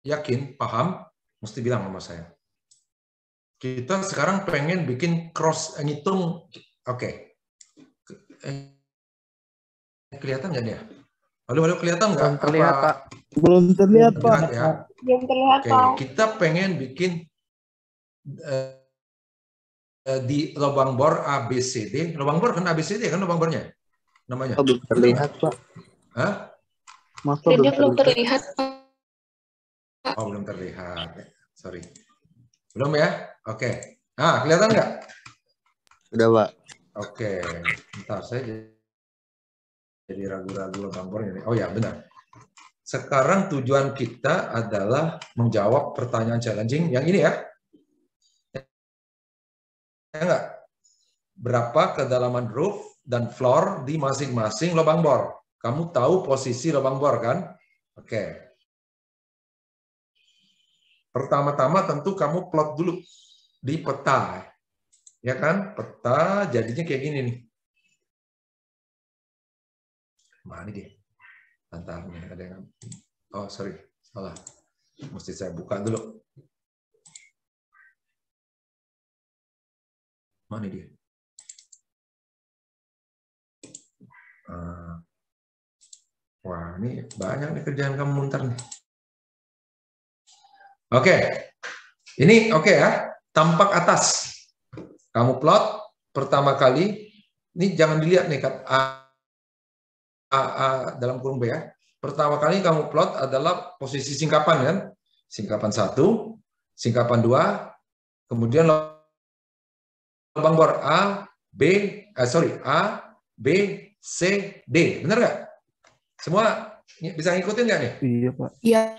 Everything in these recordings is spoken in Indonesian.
Yakin? Paham? Mesti bilang sama saya. Kita sekarang pengen bikin cross, ngitung. Oke. Kelihatan nggak nih ya? Halo, kelihatan nggak? Belum terlihat, Pak. Belum terlihat, Pak. Ya? Belum terlihat, Oke, Pak. kita pengen bikin di lubang bor ABCD. Lubang bor kan ABCD kan lubang bornya? Namanya? Belum terlihat, Pak. Hah? Maaf, Dia belum terlihat, Pak. Oh, belum terlihat. Sorry. Belum ya? Oke. Nah, kelihatan nggak? Udah, Pak. Oke. Bentar, saya jadi ragu-ragu lubang bornya. Oh ya, benar. Sekarang tujuan kita adalah menjawab pertanyaan challenging yang ini ya. Ya enggak? Berapa kedalaman roof dan floor di masing-masing lubang bor? Kamu tahu posisi lubang bor kan? Oke. Pertama-tama tentu kamu plot dulu di peta. Ya kan? Peta jadinya kayak gini nih. Mana dia? Bentar, ada yang... Oh, sorry. Salah. Mesti saya buka dulu. Mana dia? Wah, ini banyak nih kerjaan kamu ntar nih. Oke. Ini oke ya. Tampak atas. Kamu plot pertama kali. Ini jangan dilihat nih kan. A dalam kurung B ya. Pertama kali kamu plot adalah posisi singkapan kan. Singkapan 1, singkapan 2, kemudian lubang bor A, B, C, D. Benar nggak? Semua bisa ngikutin nggak nih? Iya, Pak. Iya,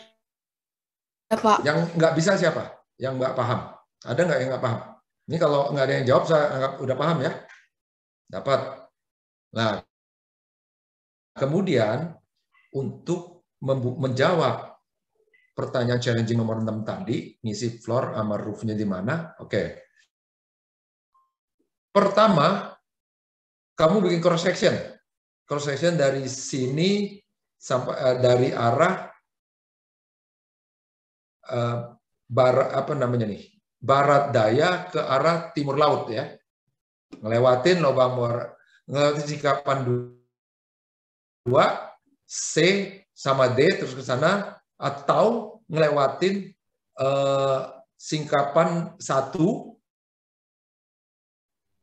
Pak. Yang nggak bisa siapa? Yang nggak paham? Ada nggak yang nggak paham? Ini kalau nggak ada yang jawab, saya anggap udah paham ya. Dapat. Nah, kemudian untuk menjawab pertanyaan challenging nomor 6 tadi, ngisi floor sama roof-nya di mana? Oke. Pertama, kamu bikin cross section. Cross section dari sini sampai dari arah barat daya ke arah timur laut ya. Ngelewatin lubang bor, ngelewatin singkapan 2, C sama D terus ke sana, atau ngelewatin singkapan 1,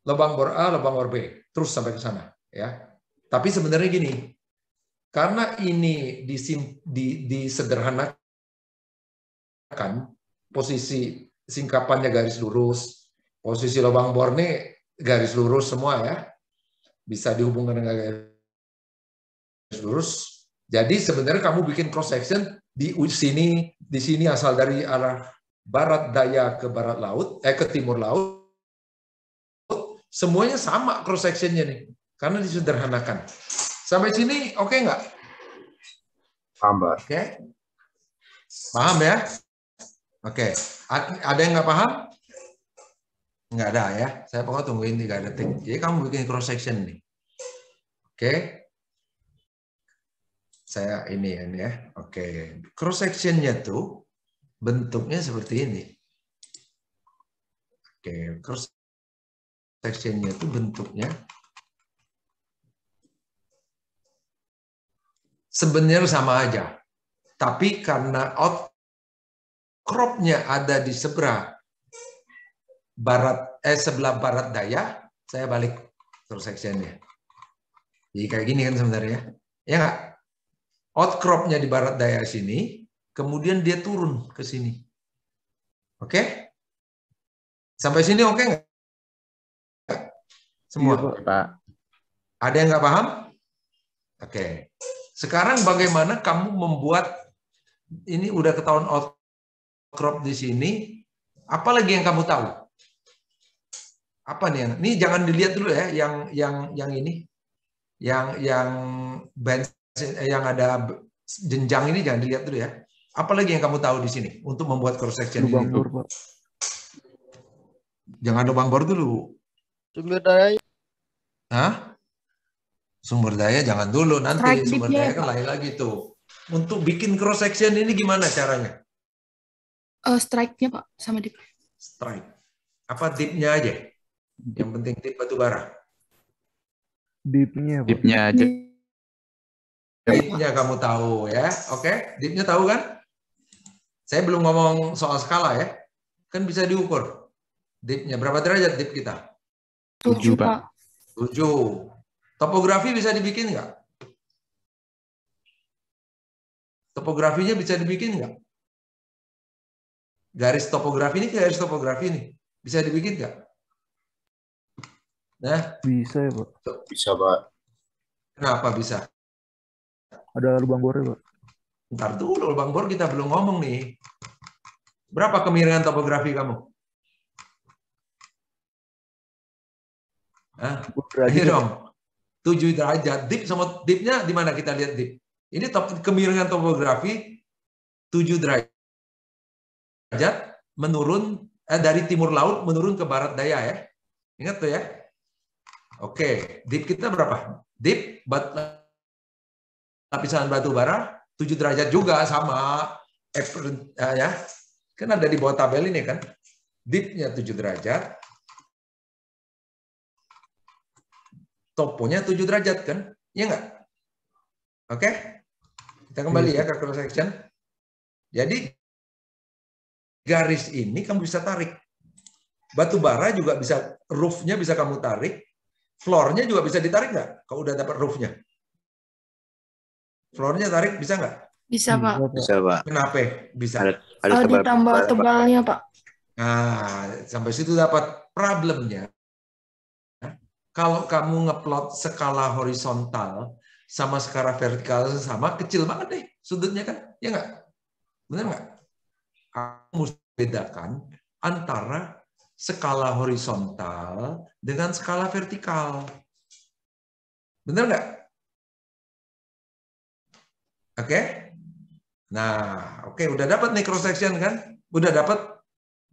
lubang bor A, lubang bor B, terus sampai ke sana ya. Tapi sebenarnya gini, karena ini disederhanakan, posisi singkapannya garis lurus, posisi lubang bor ini garis lurus semua ya, bisa dihubungkan dengan garis lurus. Jadi sebenarnya kamu bikin cross section di sini asal dari arah barat daya ke barat laut, ke timur laut, semuanya sama cross sectionnya nih, karena disederhanakan. Sampai sini oke nggak? Paham, Pak. Oke, paham ya? Oke, ada yang nggak paham? Nggak ada ya. Saya pokoknya tungguin 3 detik. Jadi kamu bikin cross section nih. Oke. Saya ini ya. Oke. Cross sectionnya tuh bentuknya seperti ini. Oke. Cross sectionnya tuh bentuknya sebenarnya sama aja. Tapi karena outcropnya ada di sebelah barat daya, saya balik cross sectionnya. Jadi kayak gini kan sebenarnya. Ya nggak? Outcropnya di barat daya sini, kemudian dia turun ke sini. Oke? Sampai sini oke nggak? Semua? Iya, Pak. Ada yang nggak paham? Oke. Sekarang bagaimana kamu membuat, ini udah ketahuan outcrop di sini, apa lagi yang kamu tahu? Apa nih? Ini jangan dilihat dulu ya, yang ini, yang bench, yang ada jenjang ini jangan dilihat dulu ya. Apa lagi yang kamu tahu di sini untuk membuat cross section ini? Lubang bor, Pak. Jangan lubang bor dulu. Sumber daya. Hah? Sumber daya jangan dulu, nanti Strike sumber dip-nya daya ya, kan Pak. lain lagi tuh. Untuk bikin cross section ini gimana caranya? Strike-nya Pak sama dip. Strike. Apa dipnya aja? Yang penting dip batu bara. Dipnya, Pak. Dipnya aja. Dipnya kamu tahu ya. Oke, dipnya tahu kan? Saya belum ngomong soal skala ya. Kan bisa diukur. Dipnya berapa derajat dip kita? 7, 7 Pak. Pak. 7. Topografi bisa dibikin nggak? Topografinya bisa dibikin nggak? Garis topografi ini ke garis topografi ini. Bisa dibikin nggak? Nah, Bisa ya, Pak. Bisa, Pak. kenapa bisa? Ada lubang bornya, Pak. Ntar dulu, Bang Bor, kita belum ngomong nih. Berapa kemiringan topografi kamu? Hah? Ini dong. 7 derajat. Dip sama dipnya di mana kita lihat dip? Ini kemiringan topografi 7 derajat menurun dari timur laut menurun ke barat daya ya. Ingat tuh ya. Oke, dip kita berapa? Dip lapisan batu bara 7 derajat juga sama ya. Kan ada di bawah tabel ini kan. Dipnya 7 derajat. Toponya 7 derajat kan? Iya nggak? Oke? Kita kembali ya ke cross section. Jadi garis ini kamu bisa tarik. Batu bara juga bisa, roof-nya bisa kamu tarik. Floor-nya juga bisa ditarik nggak? Kalau udah dapat roof-nya. Floor-nya tarik bisa nggak? Bisa Pak. Bisa, Pak. Kenapa? Bisa. Ada Ditambah Pak. tebalnya Pak. Nah, sampai situ dapat problemnya. Kalau kamu ngeplot skala horizontal sama skala vertikal sama, kecil banget deh sudutnya kan, ya nggak? Benar nggak? Kamu mesti bedakan antara skala horizontal dengan skala vertikal. Benar nggak? Oke? Nah, oke, udah dapat nih cross section kan? Udah dapat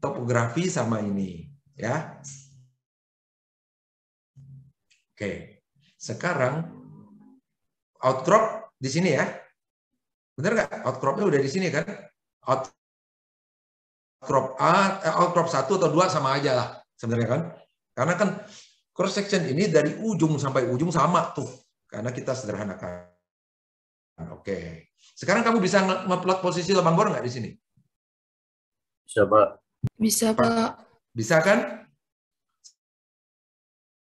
topografi sama ini, ya. Oke, sekarang outcrop di sini ya. Benar nggak? Outcropnya udah di sini kan? Outcrop 1 atau 2 sama aja lah sebenarnya kan. Karena kan cross section ini dari ujung sampai ujung sama tuh. Karena kita sederhanakan. Oke. Sekarang kamu bisa ngeplot posisi lubang bor nggak di sini? Bisa, Pak. Bisa Pak. Bisa kan?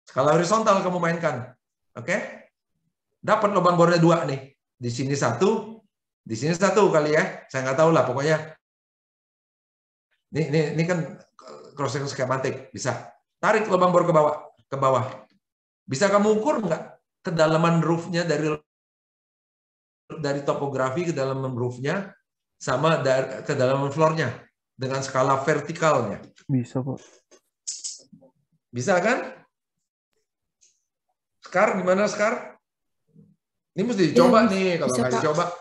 Skala horizontal kamu mainkan. Oke? Dapat lubang bornya 2 nih. Di sini 1, di sini 1 kali ya. Saya nggak tahu lah pokoknya. Ini kan cross section skematik. Bisa. Tarik lubang bor ke bawah. Bisa kamu ukur nggak kedalaman roof-nya dari topografi ke dalam roof-nya sama kedalaman floor-nya dengan skala vertikalnya? Bisa, Pak. Bisa kan? Skar, gimana Skar? Ini mesti dicoba nih, kalau nggak dicoba.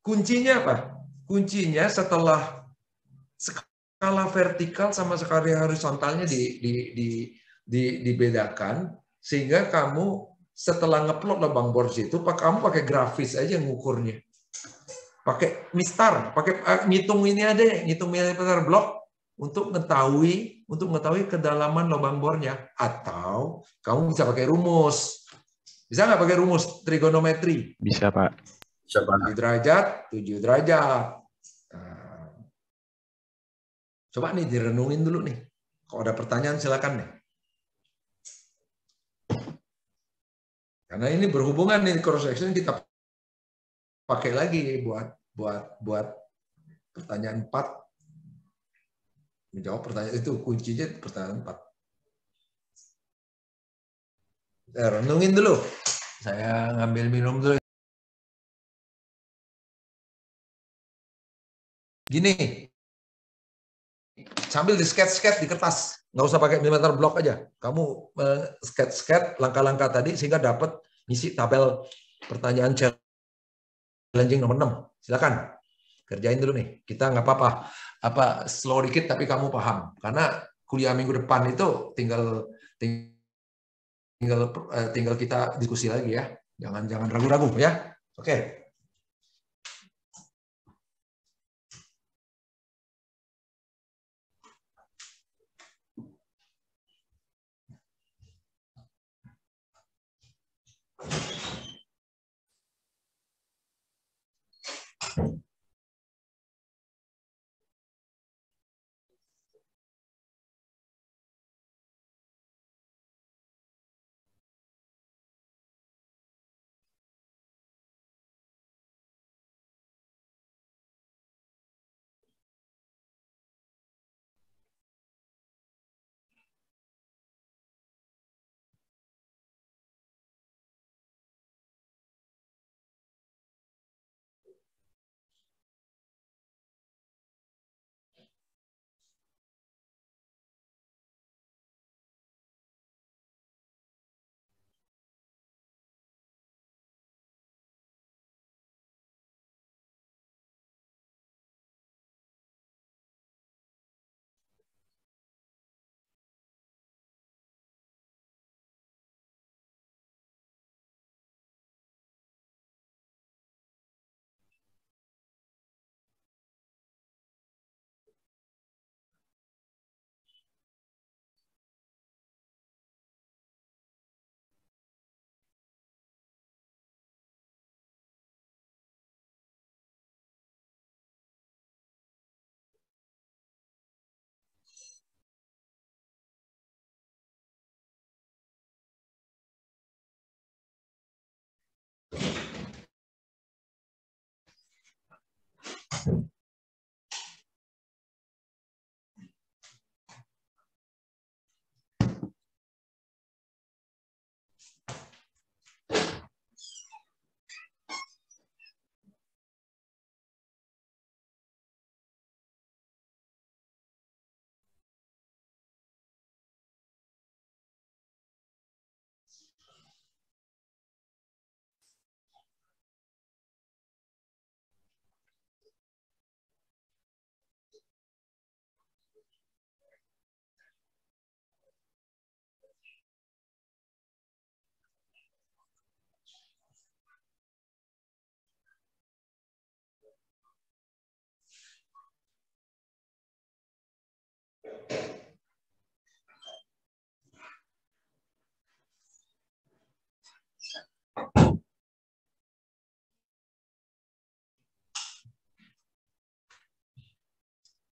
Kuncinya apa? Kuncinya setelah skala vertikal sama skala horizontalnya dibedakan, sehingga kamu setelah ngeplot lubang bor situ, kamu pakai grafis aja ngukurnya. Pakai mistar, pakai ngitung ini ada, ngitung milimeter blok untuk mengetahui kedalaman lubang bornya. Atau kamu bisa pakai rumus. Bisa nggak pakai rumus trigonometri? Bisa, Pak. Bisa, Pak. 7 derajat, 7 derajat. Nah, coba nih direnungin dulu nih. Kalau ada pertanyaan silakan nih. Karena ini berhubungan nih cross section, kita pakai lagi buat pertanyaan 4. Menjawab pertanyaan itu kuncinya pertanyaan 4. Renungin dulu. Saya ngambil minum dulu. Gini, sambil di sketch di kertas, nggak usah pakai milimeter blok aja. Kamu sketch langkah-langkah tadi sehingga dapat ngisi tabel pertanyaan challenging nomor 6. Silakan kerjain dulu nih. Kita nggak apa-apa, slow dikit tapi kamu paham. Karena kuliah minggu depan itu tinggal kita diskusi lagi ya. Jangan ragu-ragu ya. Oke.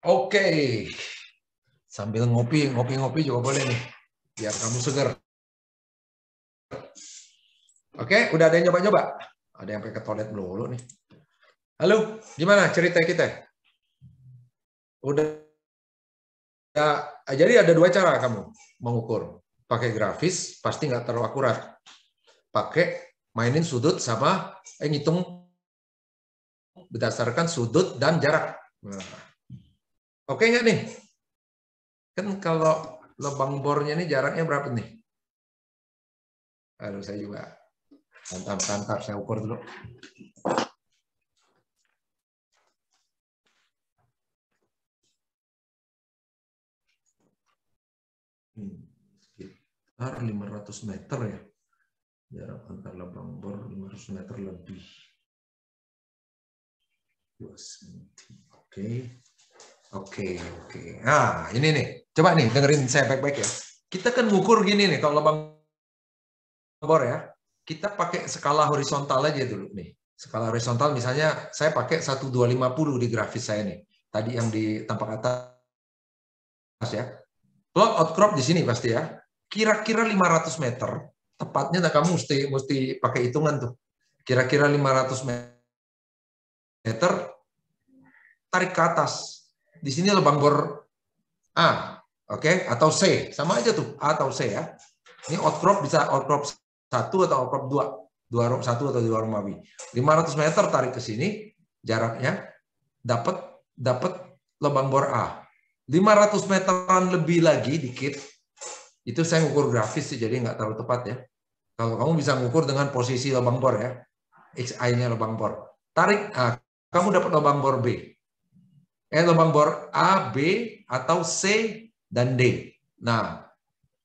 Oke. Sambil ngopi juga boleh nih. Biar kamu seger. Oke, udah ada yang nyoba-nyoba? Ada yang pakai toilet dulu nih. Halo, gimana cerita kita? Udah. Ya, jadi ada dua cara kamu mengukur. Pakai grafis, pasti nggak terlalu akurat. Pakai mainin sudut sama ngitung berdasarkan sudut dan jarak. Nah. Oke nggak nih? Kan kalau lubang bornya ini jaraknya berapa nih? Aduh, saya juga mantap, saya ukur dulu. Sekitar 500 meter ya. Jarak antar lubang bor 500 meter lebih. 2 cm. Oke. Nah, ini nih. Coba nih dengerin saya baik-baik ya. Kita kan ngukur gini nih kalau lubang bor ya. Kita pakai skala horizontal aja dulu nih. Skala horizontal misalnya saya pakai 1250 di grafis saya nih. Tadi yang di tampak atas ya. Plot outcrop di sini pasti ya. Kira-kira 500 meter. Tepatnya kamu mesti pakai hitungan tuh. Kira-kira 500 meter tarik ke atas. Di sini lubang bor A, oke, atau C. Sama aja tuh, A atau C ya. Ini outcrop bisa outcrop 1 atau outcrop 2. 1 atau 2 Romawi. 500 meter tarik ke sini, jaraknya dapat lubang bor A. 500 meteran lebih lagi dikit, itu saya ngukur grafis sih, jadi nggak terlalu tepat ya. Kalau kamu bisa ngukur dengan posisi lubang bor ya, XI-nya lubang bor. Tarik, kamu dapat lubang bor B. Lubang bor A, B, atau C, dan D. Nah,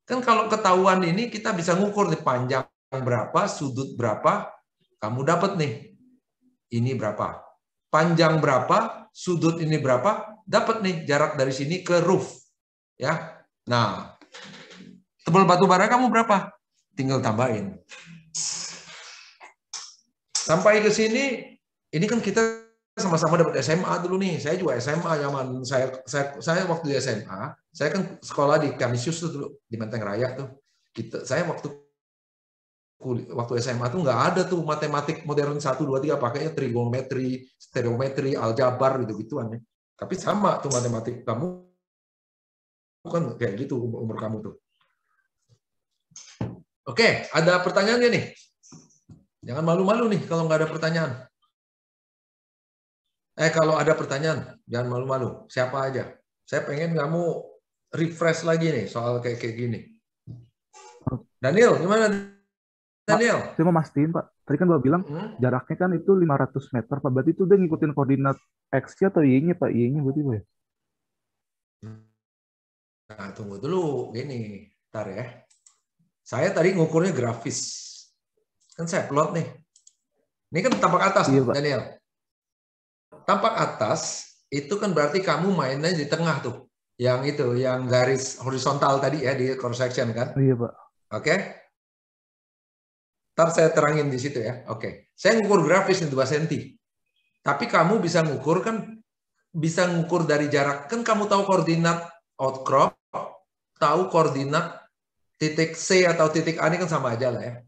kan kalau ketahuan ini kita bisa ngukur nih panjang berapa, sudut berapa, kamu dapat nih. Ini berapa. Panjang berapa, sudut ini berapa, dapat nih jarak dari sini ke roof. Ya. Nah, tebal batu bara kamu berapa? Tinggal tambahin. Sampai ke sini, ini kan kita sama-sama dapat SMA dulu nih. Saya juga SMA zaman saya waktu di SMA, saya kan sekolah di Kanisius tuh dulu di Menteng Raya tuh. Saya waktu SMA tuh nggak ada tuh matematik modern 1 2 3, pakainya trigonometri, stereometri, aljabar gitu-gituan ya. Tapi sama tuh matematik kamu kan kayak gitu umur kamu tuh. Oke, ada pertanyaannya nih? Jangan malu-malu nih kalau nggak ada pertanyaan. Kalau ada pertanyaan, jangan malu-malu. Siapa aja. Saya pengen kamu refresh lagi nih soal kayak gini. Daniel, gimana Daniel? Pak, saya mau mastiin, Pak. Tadi kan Bapak bilang jaraknya kan itu 500 meter, Pak. Berarti itu udah ngikutin koordinat X-nya atau Y-nya, Pak? Y-nya berarti, Pak ya? Nah, tunggu dulu. Gini, ntar ya. Saya tadi ngukurnya grafis. Kan saya plot nih. Ini kan tampak atas, Iya, Pak. Daniel. Tampak atas itu kan berarti kamu mainnya di tengah tuh. Yang itu, yang garis horizontal tadi ya di cross section kan? Iya, Pak. Oke. Ntar saya terangin di situ ya. Oke. Saya ngukur grafis nih 2 cm. Tapi kamu bisa ngukur kan, bisa ngukur dari jarak. Kan kamu tahu koordinat outcrop, tahu koordinat titik C atau titik A ini kan sama aja lah ya.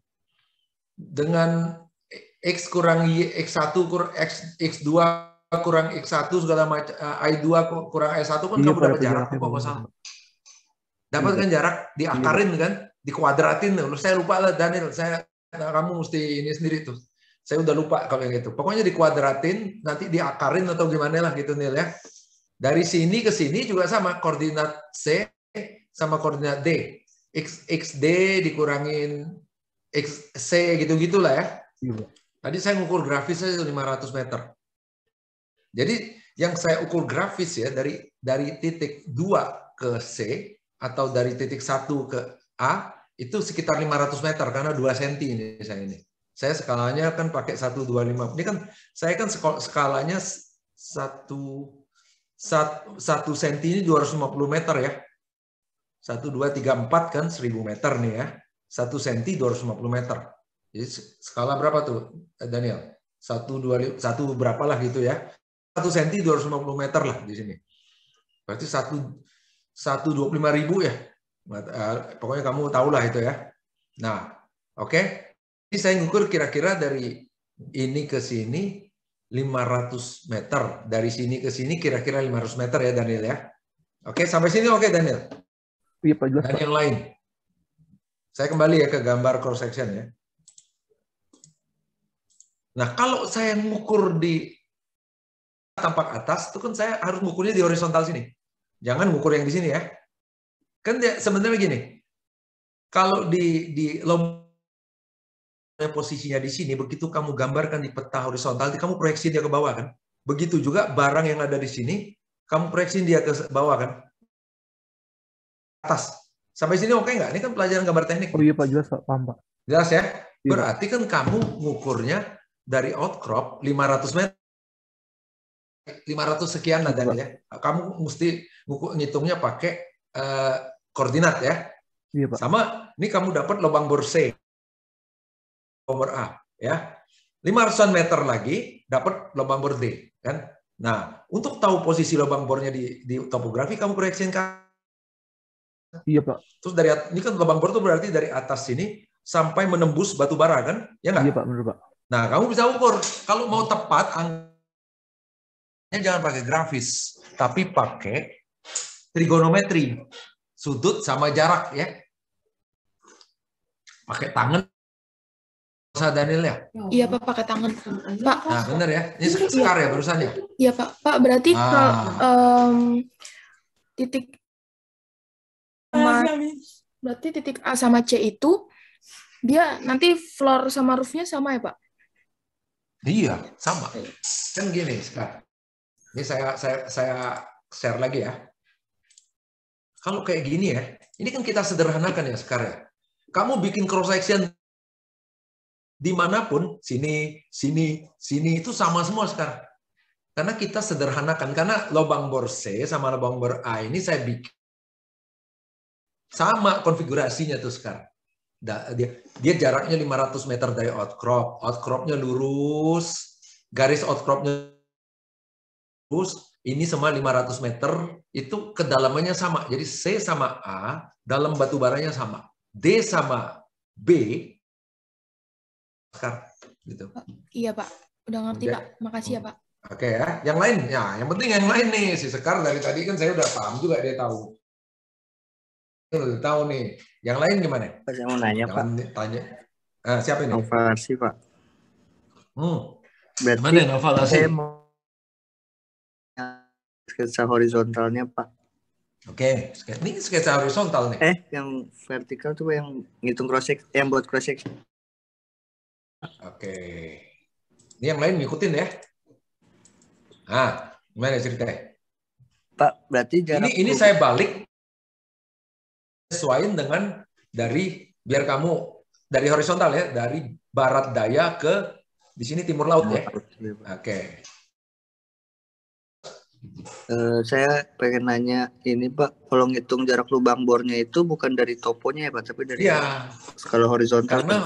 Dengan X kurang Y, X1 kurang X2 kurang X1 segala macam, I2 kurang I1 kan Iya kamu Pak, dapat itu jarak jaraknya apa Pak. masalah. Dapat kan jarak, Iya, diakarin kan, dikuadratin. Saya lupa lah Daniel, kamu mesti ini sendiri tuh. Saya udah lupa kalau yang itu. Pokoknya dikuadratin, nanti diakarin atau gimana lah gitu Nil ya. Dari sini ke sini juga sama, koordinat C sama koordinat D. XD dikurangin XC gitu-gitulah ya. Iya Pak. Tadi saya ngukur grafisnya 500 meter. Jadi yang saya ukur grafis ya dari titik 2 ke C atau dari titik 1 ke A itu sekitar 500 meter karena 2 cm ini saya ini. Saya skalanya kan pakai 125. Ini kan saya kan skalanya 1 cm ini 250 meter ya. 1 2 3 4 kan 1000 meter nih ya. 1 cm 250 meter. Jadi skala berapa tuh Daniel? 1 2 1 berapa lah gitu ya. 1 cm 250 meter lah di sini. Berarti 125.000 ya. Pokoknya kamu tahulah itu ya. Nah, oke. Ini saya ngukur kira-kira dari ini ke sini 500 meter. Dari sini ke sini kira-kira 500 meter ya Daniel ya. Oke, sampai sini oke Daniel. Iya Pak, jelas Dan Pak. yang lain. Saya kembali ya ke gambar cross section ya. Nah, kalau saya ngukur di tampak atas, itu kan saya harus ngukurnya di horizontal sini. Jangan ngukur yang di sini ya. Kan sebenarnya gini, kalau di posisinya di sini, begitu kamu gambarkan di peta horizontal, kamu proyeksi dia ke bawah kan. Begitu juga barang yang ada di sini, kamu proyeksi dia ke bawah kan. Atas. Sampai sini oke nggak? Ini kan pelajaran gambar teknik. Oh iya Pak, jelas Pak, paham Pak. Jelas ya? Iya, Berarti kan kamu ngukurnya dari outcrop 500 meter. 500 sekian lah Daniel ya. Kamu mesti ngitungnya pakai koordinat ya. Iya Pak. Sama, ini kamu dapat lubang bor C. Lubang A ya. 500 meter lagi dapat lubang bor D kan. Nah, untuk tahu posisi lubang bornya di topografi kamu proyeksiin kan. Iya Pak. Terus dari ini kan lubang bor itu berarti dari atas sini sampai menembus batu bara kan? Ya nggak? Iya Pak, benar Pak. Nah, kamu bisa ukur. Kalau mau tepat, jangan pakai grafis, tapi pakai trigonometri, sudut sama jarak ya. Pakai tangan, Daniel ya? Iya Pak, pakai tangan. Pak. Nah, benar ya. Ini sekar ya barusan ya? Iya Pak. Pak berarti titik berarti titik A sama C itu dia nanti floor sama roofnya sama ya Pak? Iya, sama. Kan gini sekarang. Ini saya share lagi ya. Kalau kayak gini ya, ini kan kita sederhanakan ya sekarang ya. Kamu bikin cross section dimanapun, sini, itu sama semua sekarang. Karena kita sederhanakan, karena lubang bor C sama lubang bor A ini saya bikin sama konfigurasinya tuh sekarang. Dia jaraknya 500 meter dari outcrop. Outcropnya lurus, garis outcropnya lurus, ini sama 500 meter, itu kedalamannya sama. Jadi C sama A, dalam batu baranya sama. D sama B, gitu. Iya Pak, udah ngerti Pak. Makasih ya Pak. Oke ya, yang lain, ya, yang penting yang lain nih, si Sekar dari tadi kan saya udah paham juga dia tahu. Udah tahu nih, yang lain gimana? Saya mau nanya Pak. Tanya. Siapa ini? Novalasi Pak. Berarti mana Novalasi? Saya mau sketsa horizontalnya Pak. Oke, ini sketsa horizontal nih. Yang vertikal tuh yang ngitung cross section, yang buat cross section. Oke. Ini yang lain ngikutin ya. Gimana ceritanya? Pak, berarti jarak ini saya balik sesuaiin dengan biar kamu dari horizontal ya, dari barat daya ke di sini timur laut ya. Oke. Saya pengen nanya ini Pak, kalau ngitung jarak lubang bornya itu bukan dari toponya ya Pak, tapi dari skala horizontal. Karena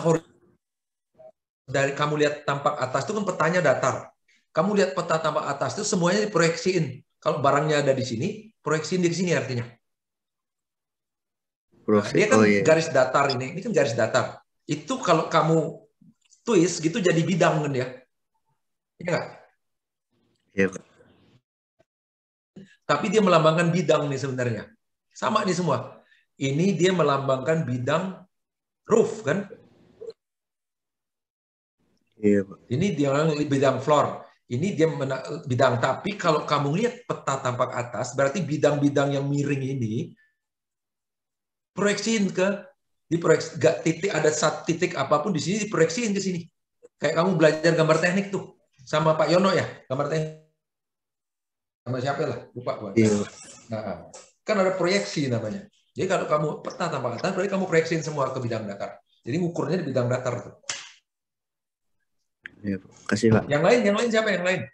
dari kamu lihat tampak atas itu kan petanya datar. Kamu lihat peta tampak atas itu semuanya diproyeksiin. Kalau barangnya ada di sini, proyeksiin di sini artinya. Dia kan garis datar ini kan garis datar. Itu kalau kamu twist gitu jadi bidang kan ya. Iya nggak? Iya, Pak. Tapi dia melambangkan bidang nih sebenarnya. Sama nih semua. Ini dia melambangkan bidang roof kan? Iya, Pak. Ini dia bidang floor. Ini dia bidang, tapi kalau kamu lihat peta tampak atas, berarti bidang-bidang yang miring ini proyeksiin diproyeksi, gak titik, ada satu titik apapun di sini diproyeksiin ke sini. Kayak kamu belajar gambar teknik tuh sama Pak Yono ya, gambar teknik sama siapa lah, lupa gua. Iya. Nah, kan ada proyeksi namanya. Jadi kalau kamu peta tampak atas, berarti kamu proyeksiin semua ke bidang datar. Jadi ngukurnya di bidang datar tuh. Iya, Pak. Kasih, Pak. Yang lain siapa yang lain?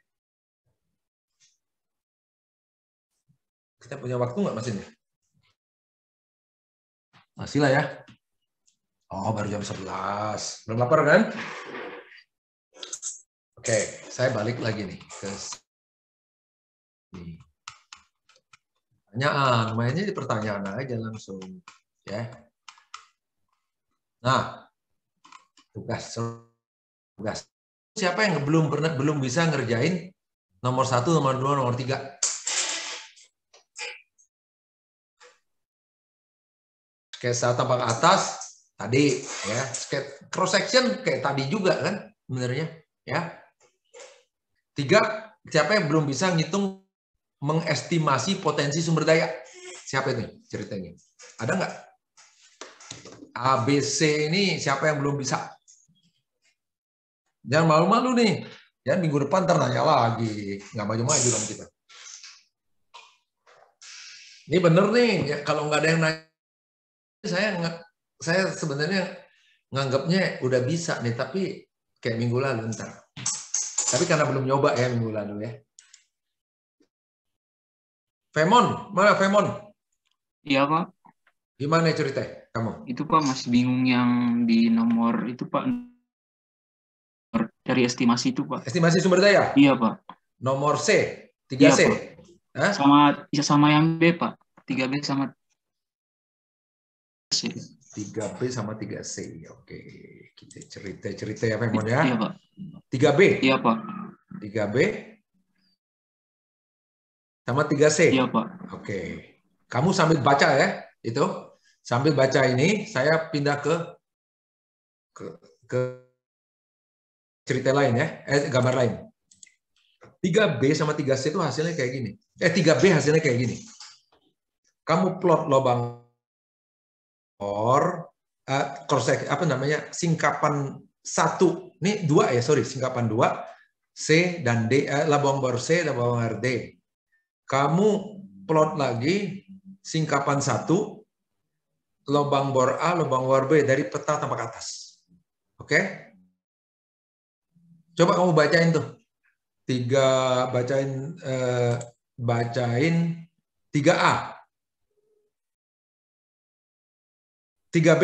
Kita punya waktu nggak mesinnya? Masih lah ya. Oh, baru jam 11. Belum lapar kan? Oke, saya balik lagi nih ke sini. Pertanyaan, mainnya di pertanyaan aja langsung, ya. Nah, tugas. Siapa yang belum bisa ngerjain nomor 1, nomor 2, nomor 3? Sketsa tampak atas tadi ya, cross section kayak tadi juga kan sebenarnya ya. 3, siapa yang belum bisa ngitung mengestimasi potensi sumber daya? Siapa itu ceritanya? Ada nggak? ABC ini siapa yang belum bisa? Jangan malu-malu nih. Ya minggu depan ternanya lagi, nggak maju-maju dong kita. Ini bener nih, ya, kalau nggak ada yang nanya, saya sebenarnya nganggapnya udah bisa nih, tapi kayak minggu lalu ntar. Tapi karena belum nyoba ya minggu lalu ya. Femon, mana Femon? Iya, Pak. Gimana cerita kamu? Itu, Pak, masih bingung yang di nomor itu, Pak. Dari estimasi itu, Pak. Estimasi sumber daya? Iya, Pak. Nomor C, 3C? Iya, Pak. Bisa sama yang B, Pak. 3B sama C. 3B sama 3C. Oke, kita cerita ya Femon ya. Iya, Pak. 3B? Iya, Pak. 3B sama 3C? Iya, Pak. Oke. Kamu sambil baca ya, itu. Sambil baca ini, saya pindah ke cerita lain ya, gambar lain. 3B sama 3C itu hasilnya kayak gini. 3B hasilnya kayak gini. Kamu plot lubang singkapan 1. Ini 2 ya, sorry, singkapan 2. C dan D, lubang bor C dan lubang bor D. Kamu plot lagi singkapan 1, lubang bor A, lubang bor B dari peta tampak atas. Oke? Coba kamu bacain tuh. Bacain 3A. 3B.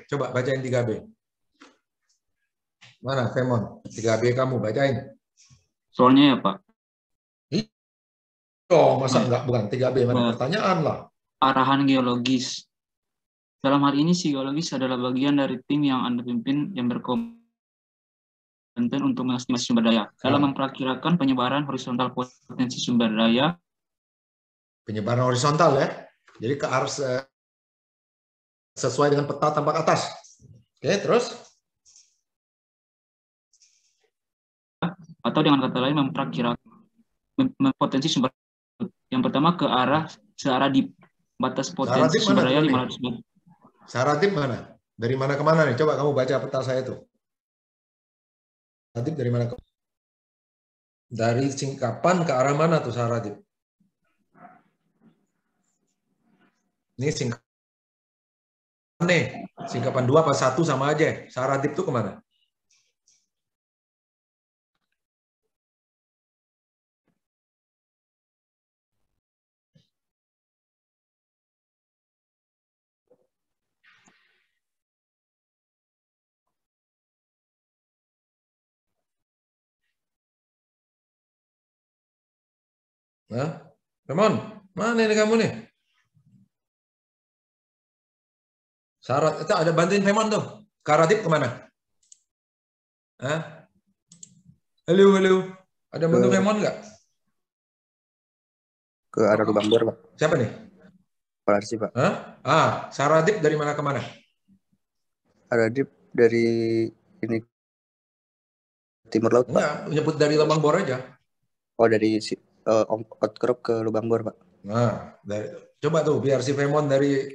Coba bacain 3B. Mana, Femon? 3B kamu bacain. Soalnya ya, Pak. Oh, masa enggak? Bukan 3B. Mana pertanyaan lah. Arahan geologis. Dalam hal ini, si geologis adalah bagian dari tim yang Anda pimpin yang berkompeten untuk mengestimasi sumber daya. Dalam memperkirakan penyebaran horizontal potensi sumber daya. Penyebaran horizontal ya. Jadi ke arah sesuai dengan peta tampak atas. Oke, terus? Atau dengan kata lain memperkirakan potensi sumber. Yang pertama ke arah searah di batas potensi sumber daya 500 meter. Saratip mana? Dari mana ke mana nih? Coba kamu baca peta saya tuh. Saratip dari mana ke? Dari singkapan ke arah mana tuh Saratip? Ini singkapan nih. Singkapan 2 apa 1 sama aja. Saratip tuh kemana? Nah, Ramon, mana ini kamu nih? Syarat itu ada bantuin Femon tuh. Karatip kemana? Hah? Halo. Ada bantu Femon nggak? ke arah lubang bor, Pak. Siapa nih? Polarsi, Pak. Hah? Saradip dari mana ke mana? Saradip dari ini timur laut, Pak. Enggak, nyebut dari lubang bor aja. Oh, dari outcrop ke lubang bor, Pak. Nah, coba tuh biar si Femon dari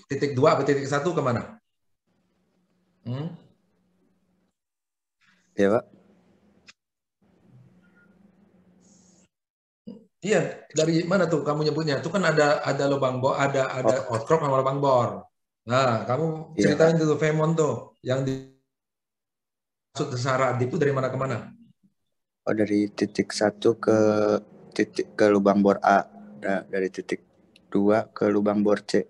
titik 2 ke titik 1 kemana? Iya, Pak. Iya, dari mana tuh kamu nyebutnya? Itu kan ada lubang bor, ada outcrop sama lubang bor. Nah, kamu ceritain dulu Femon tuh yang dimaksud Saradip itu dari mana ke mana? Oh, dari titik 1 ke lubang bor A, dari titik 2 ke lubang bor C.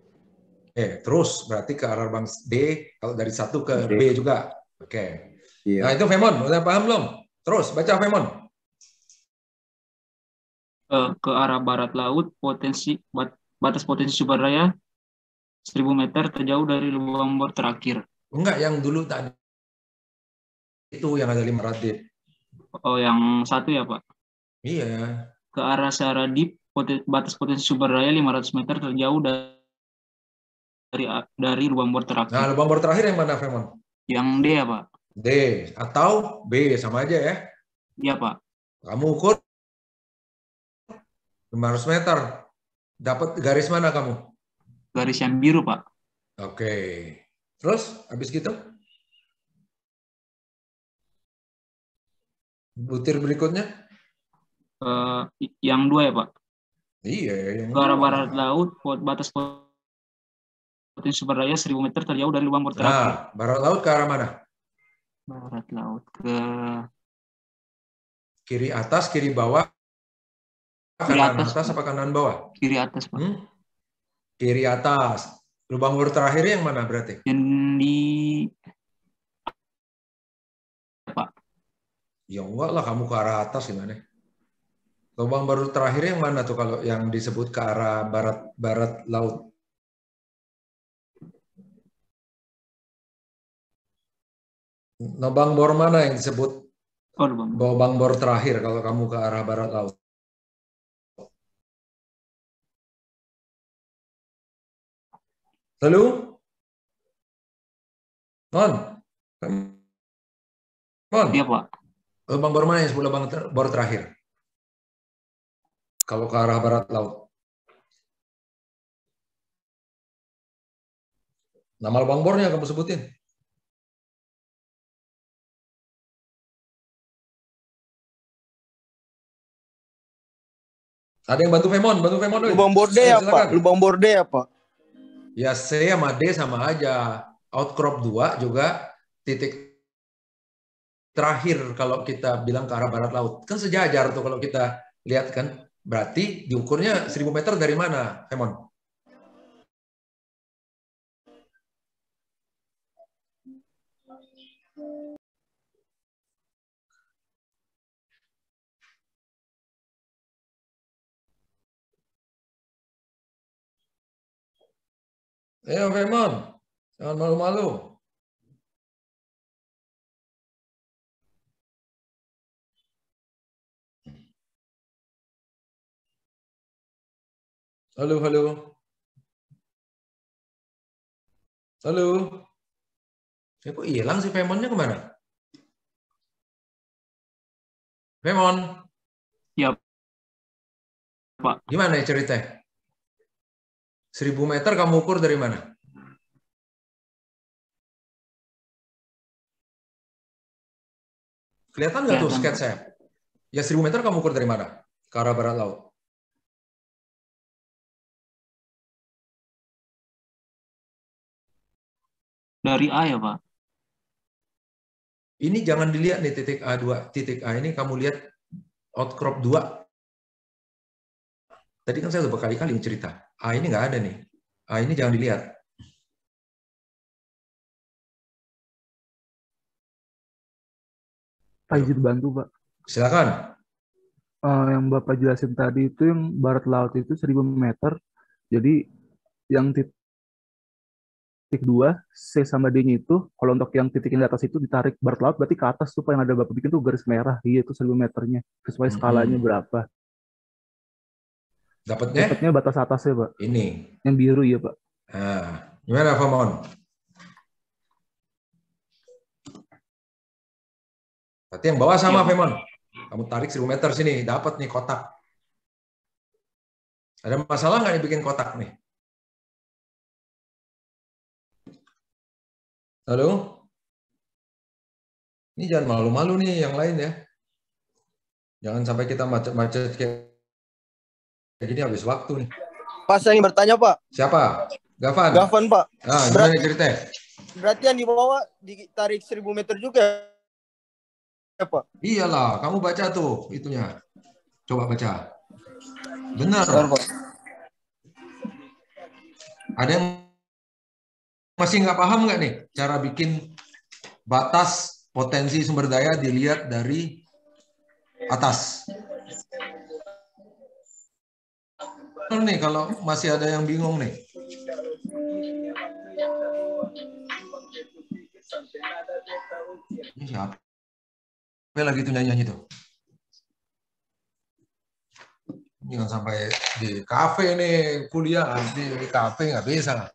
Terus berarti ke arah lubang D, kalau dari 1 ke B juga. Oke. Iya. Nah, itu Femon, udah paham belum? Terus baca Femon. Ke arah barat laut, batas potensi sumber daya 1000 meter terjauh dari lubang bor terakhir. Enggak, yang dulu tadi itu yang ada 5 radit. Oh, yang satu ya, Pak? Iya. Ke arah Saradip, batas potensi sumber daya 500 meter terjauh dari lubang bor terakhir. Nah, lubang bor terakhir yang mana, Femon? Yang D ya, Pak? D atau B, sama aja ya? Iya, Pak. Kamu ukur 500 meter. Dapat garis mana kamu? Garis yang biru, Pak. Oke. Terus, habis gitu? Butir berikutnya? Yang 2 ya, Pak? Iya, yang ke arah barat laut, batas potensi sumber daya 1000 meter terjauh dari lubang bor terakhir. Nah, barat laut ke arah mana? Barat laut ke kiri atas, kiri bawah, kiri kanan atas, atas apa kanan bawah? Kiri atas, Pak. Kiri atas. Lubang bor terakhir yang mana berarti? Yang di Pak. Ya enggak lah, kamu ke arah atas gimana? Lubang bor terakhir yang mana tuh kalau yang disebut ke arah barat laut? Lubang bor mana yang disebut lubang bor terakhir kalau kamu ke arah barat laut? Lalu? Non? Iya, Pak. Lubang bor mana yang disebut lubang bor terakhir? Kalau ke arah barat laut. Nama lubang bornya kamu sebutin. Ada yang bantu Femon? Lubang bor D ya, Pak? Lubang bor D ya, Pak? Ya, C sama D sama aja. Outcrop 2 juga titik terakhir kalau kita bilang ke arah barat laut. Kan sejajar tuh kalau kita lihat kan. Berarti diukurnya 1000 meter dari mana, Femon? Ayo, Femon. Jangan malu-malu. Halo. Halo. Kok hilang sih Femonnya kemana? Femon. Ya, Pak. Gimana ya ceritanya? 1000 meter kamu ukur dari mana? Kelihatan nggak tuh sketch saya? Ya 1000 meter kamu ukur dari mana? Ke arah barat laut. Dari A ya, Pak? Ini jangan dilihat nih titik A2. Titik A ini kamu lihat outcrop 2. Tadi kan saya udah berkali-kali cerita. A ini nggak ada nih. A ini jangan dilihat. Pak izin bantu, Pak. Silakan. Yang Bapak jelasin tadi itu yang barat laut itu 1000 meter. Jadi yang titik 2 C sama D-nya itu, kalau untuk yang titik yang di atas itu ditarik barat laut, berarti ke atas tuh yang ada Bapak bikin tuh garis merah. Iya, itu 1000 meternya. Sesuai skalanya berapa. Dapatnya? Dapatnya batas atasnya, Pak. Ini. Yang biru ya, Pak. Nah, gimana, Famon? Berarti yang bawah sama, Famon. Kamu tarik 1000 meter sini, dapat nih kotak. Ada masalah nggak nih bikin kotak nih? Halo? Ini jangan malu-malu nih yang lain ya. Jangan sampai kita macet-macet kayak gini habis waktu nih. Pak, saya ingin bertanya, Pak. Siapa? Gavan? Gavan, Pak. Nah, gimana ceritanya? Berarti yang di bawah ditarik 1000 meter juga ya, Pak? Iyalah, kamu baca tuh itunya. Coba baca. Benar. Pak. Ada yang masih nggak paham nggak nih cara bikin batas potensi sumber daya dilihat dari atas? Nih kalau masih ada yang bingung nih. Ini siapa? Apa lagi tuh nyanyi tuh? Jangan sampai di kafe nih kuliah, di kafe nggak bisa.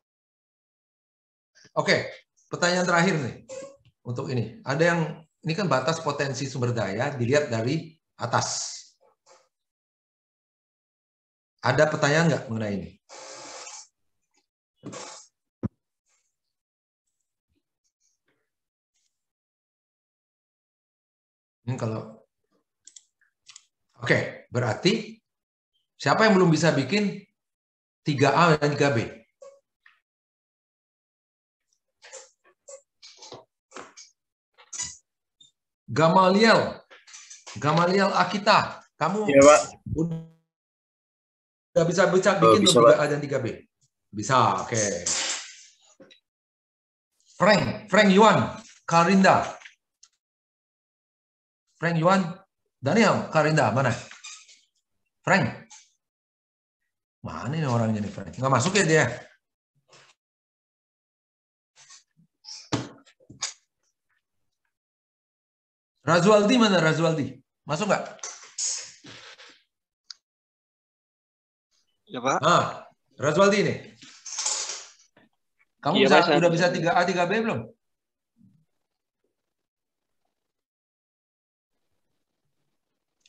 Oke, pertanyaan terakhir nih untuk ini. Ada yang ini kan batas potensi sumber daya dilihat dari atas. Ada pertanyaan nggak mengenai ini? Ini kalau oke, berarti siapa yang belum bisa bikin 3A dan 3B? Gamaliel Akita, kamu ya, Pak. udah bisa bikin bisa, 3A dan 3B? Bisa, oke. Frank Yuan, Karinda. Frank Yuan, Daniel, Karinda, mana? Frank? Mana ini orangnya nih, Frank? Nggak masuk ya dia? Razualdi mana Razualdi? Masuk nggak? Ya, Pak. Ah, Razualdi ini. Kamu Iya, Pak, udah bisa 3A, 3B belum?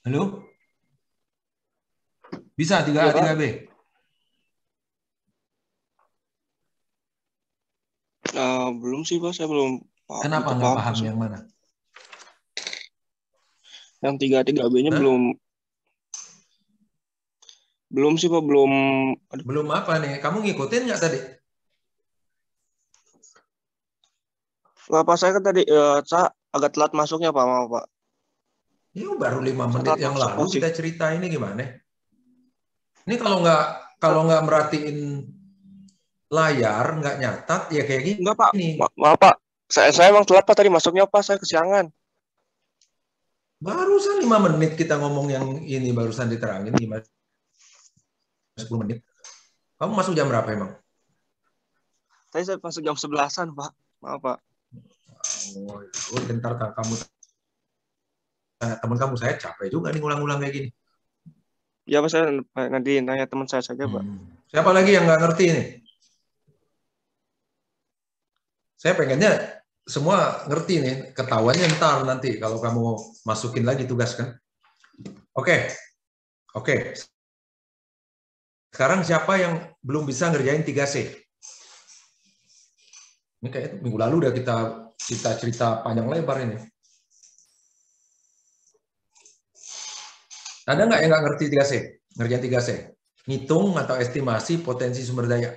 Halo? Bisa 3A, 3B? Belum sih, Pak. Saya belum. Kenapa nggak paham yang mana? Yang 3B-nya belum sih, Pak. Belum. Belum apa nih? Kamu ngikutin nggak tadi? Pak, saya kan tadi saya agak telat masuknya, Pak. Mau, Pak. Ini baru 5 menit yang lalu kita cerita ini gimana? Ini kalau nggak merhatiin layar, nggak nyatat, ya kayak gini. Enggak, Pak. Maaf, Pak. Saya emang telat, Pak. Tadi masuknya, Pak. Saya kesiangan. Barusan 5 menit kita ngomong yang ini, barusan diterangin gimana? 10 menit. Kamu masuk jam berapa emang? Tadi saya masuk jam 11-an, Pak. Maaf, Pak. Oh, bentar kamu teman kamu, saya capek juga nih ngulang-ngulang kayak gini. Ya, Pak, saya nanti nanya teman saya saja, Pak. Siapa lagi yang nggak ngerti nih? Saya pengennya semua ngerti nih, ketahuannya ntar nanti kalau kamu masukin lagi tugas kan. Oke. Sekarang siapa yang belum bisa ngerjain 3C? Ini kayak minggu lalu udah kita cerita panjang lebar ini. Ada nggak yang nggak ngerti 3C? Ngerjain 3C? Ngitung atau estimasi potensi sumber daya.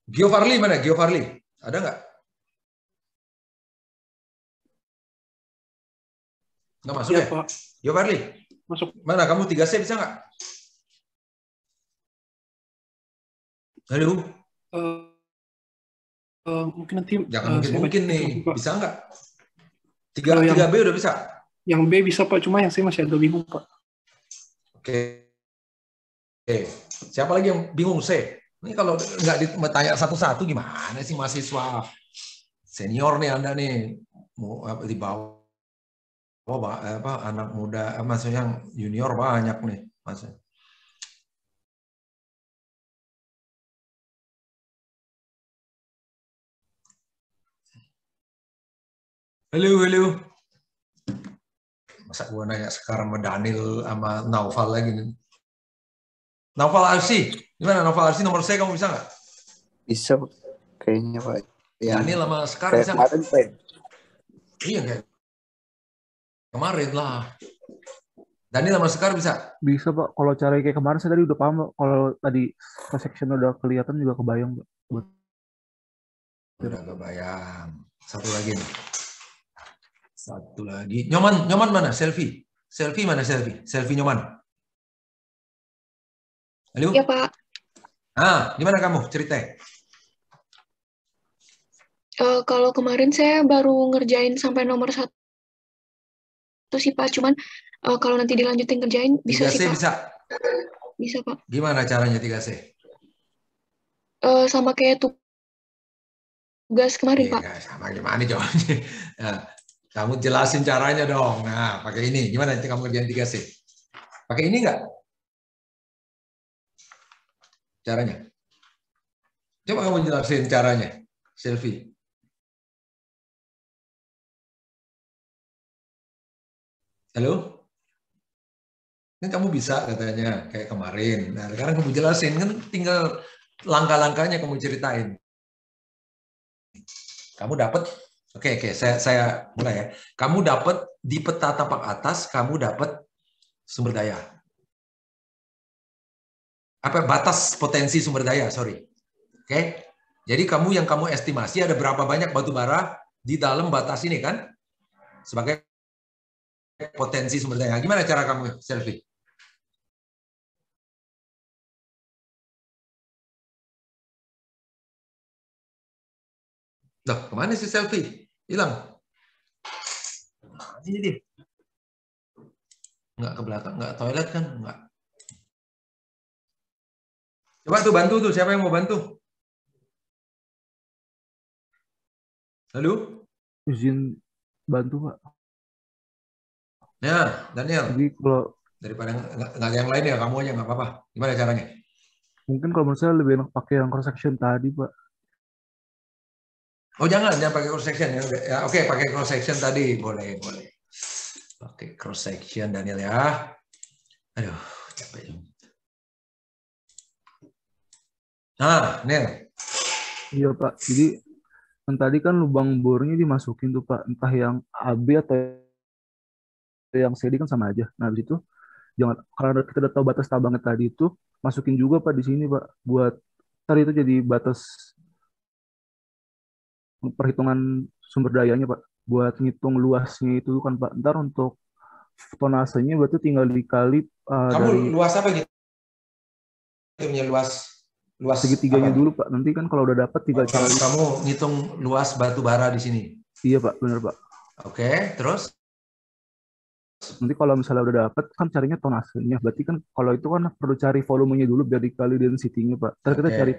Giovarli mana? Giovarli? Ada nggak? Nggak masuk ya? Pak. Giovarli? Masuk. Mana? Kamu 3C bisa nggak? Halo? Mungkin nanti. Jangan mungkin nih. Bisa nggak? 3B udah bisa? Yang B bisa, Pak. Cuma yang C masih agak bingung, Pak. Oke. Siapa lagi yang bingung C? Ini kalau nggak ditanya satu-satu gimana sih mahasiswa senior nih Anda nih mau di bawah anak muda, maksudnya yang junior banyak nih, Mas. Halo. Masa gua nanya sekarang sama Daniel sama Naufal lagi nih. Naufal Arsi, gimana Naufal Arsi nomor saya kamu bisa nggak? Bisa kayaknya Pak. Daniel sama Sekar bisa nggak? Iya kayak kemarin lah. Daniel sama Sekar bisa? Bisa Pak. Kalau cara kayak kemarin saya tadi udah paham Pak. Kalau tadi cross section udah kelihatan juga kebayang Pak. Udah kebayang. Satu lagi nih. Satu lagi. Nyoman mana? Selfie mana selfie? Selfie Nyoman. Halo? Ya Pak. Gimana kamu cerita? Kalau kemarin saya baru ngerjain sampai nomor 1 sih Pak. Cuman kalau nanti dilanjutin kerjain bisa 3C sih Pak. bisa? Bisa Pak. Gimana caranya 3C? Sama kayak tugas kemarin Pak. Sama gimana jawabnya? Nah, kamu jelasin caranya dong. Nah, pakai ini. Gimana nanti kamu kerjain 3C? Pakai ini enggak? Caranya. Coba kamu jelasin caranya. Selfie. Halo? Kan kamu bisa katanya kayak kemarin. Nah, sekarang kamu jelasin kan tinggal langkah-langkahnya kamu ceritain. Kamu dapat Oke, saya mulai ya. Kamu dapat di peta tapak atas, kamu dapat sumber daya. Apa batas potensi sumber daya, sorry. Oke. Jadi yang kamu estimasi ada berapa banyak batu bara di dalam batas ini kan? Sebagai potensi sumber daya. Gimana cara kamu selfie? Loh, kemana sih selfie? Hilang. Nah, ini dia. Enggak ke belakang, enggak toilet kan? Enggak. Coba tuh bantu tuh, siapa yang mau bantu? Halo? Izin bantu Pak. Ya, Daniel. Jadi kalau daripada nggak ada yang lain ya, kamu aja nggak apa-apa. Gimana caranya? Mungkin kalau menurut saya lebih enak pakai yang cross section tadi Pak. Oh jangan pakai cross section ya. Oke, pakai cross section tadi boleh. Pakai cross section Daniel ya. Aduh, capek. Nel. Iya Pak. Jadi yang tadi kan lubang bornya dimasukin tuh Pak, entah yang AB atau yang CD kan sama aja. Nah, habis itu karena kita udah tahu batas tabangnya tadi itu, masukin juga Pak di sini Pak, buat tadi itu jadi batas perhitungan sumber dayanya Pak, buat ngitung luasnya itu kan Pak. Ntar untuk tonasenya berarti tinggal dikali kamu dari luas apa gitu? Luas segitiganya dulu Pak. Nanti kan kalau udah dapat tinggal kamu ngitung luas batu bara di sini. Iya Pak, benar Pak. Oke, terus? Nanti kalau misalnya udah dapat kan carinya tonasenya. Berarti kan kalau itu kan perlu cari volumenya dulu biar dikali density-nya Pak. Ntar kita cari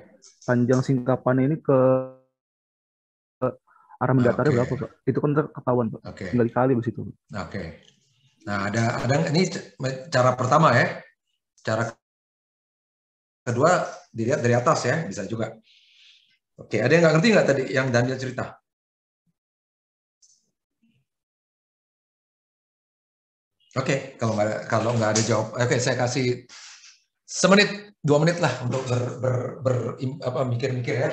panjang singkapannya ini ke arah mendatarnya berapa Pak. Itu kan ketahuan Pak. Tinggal dikali di situ. Oke. Nah, ada ini cara pertama ya. Cara kedua dilihat dari atas ya, bisa juga. Oke, ada yang nggak ngerti nggak tadi yang Daniel cerita? Oke, kalau nggak ada jawab, oke saya kasih semenit, 2 menit lah untuk mikir-mikir ya.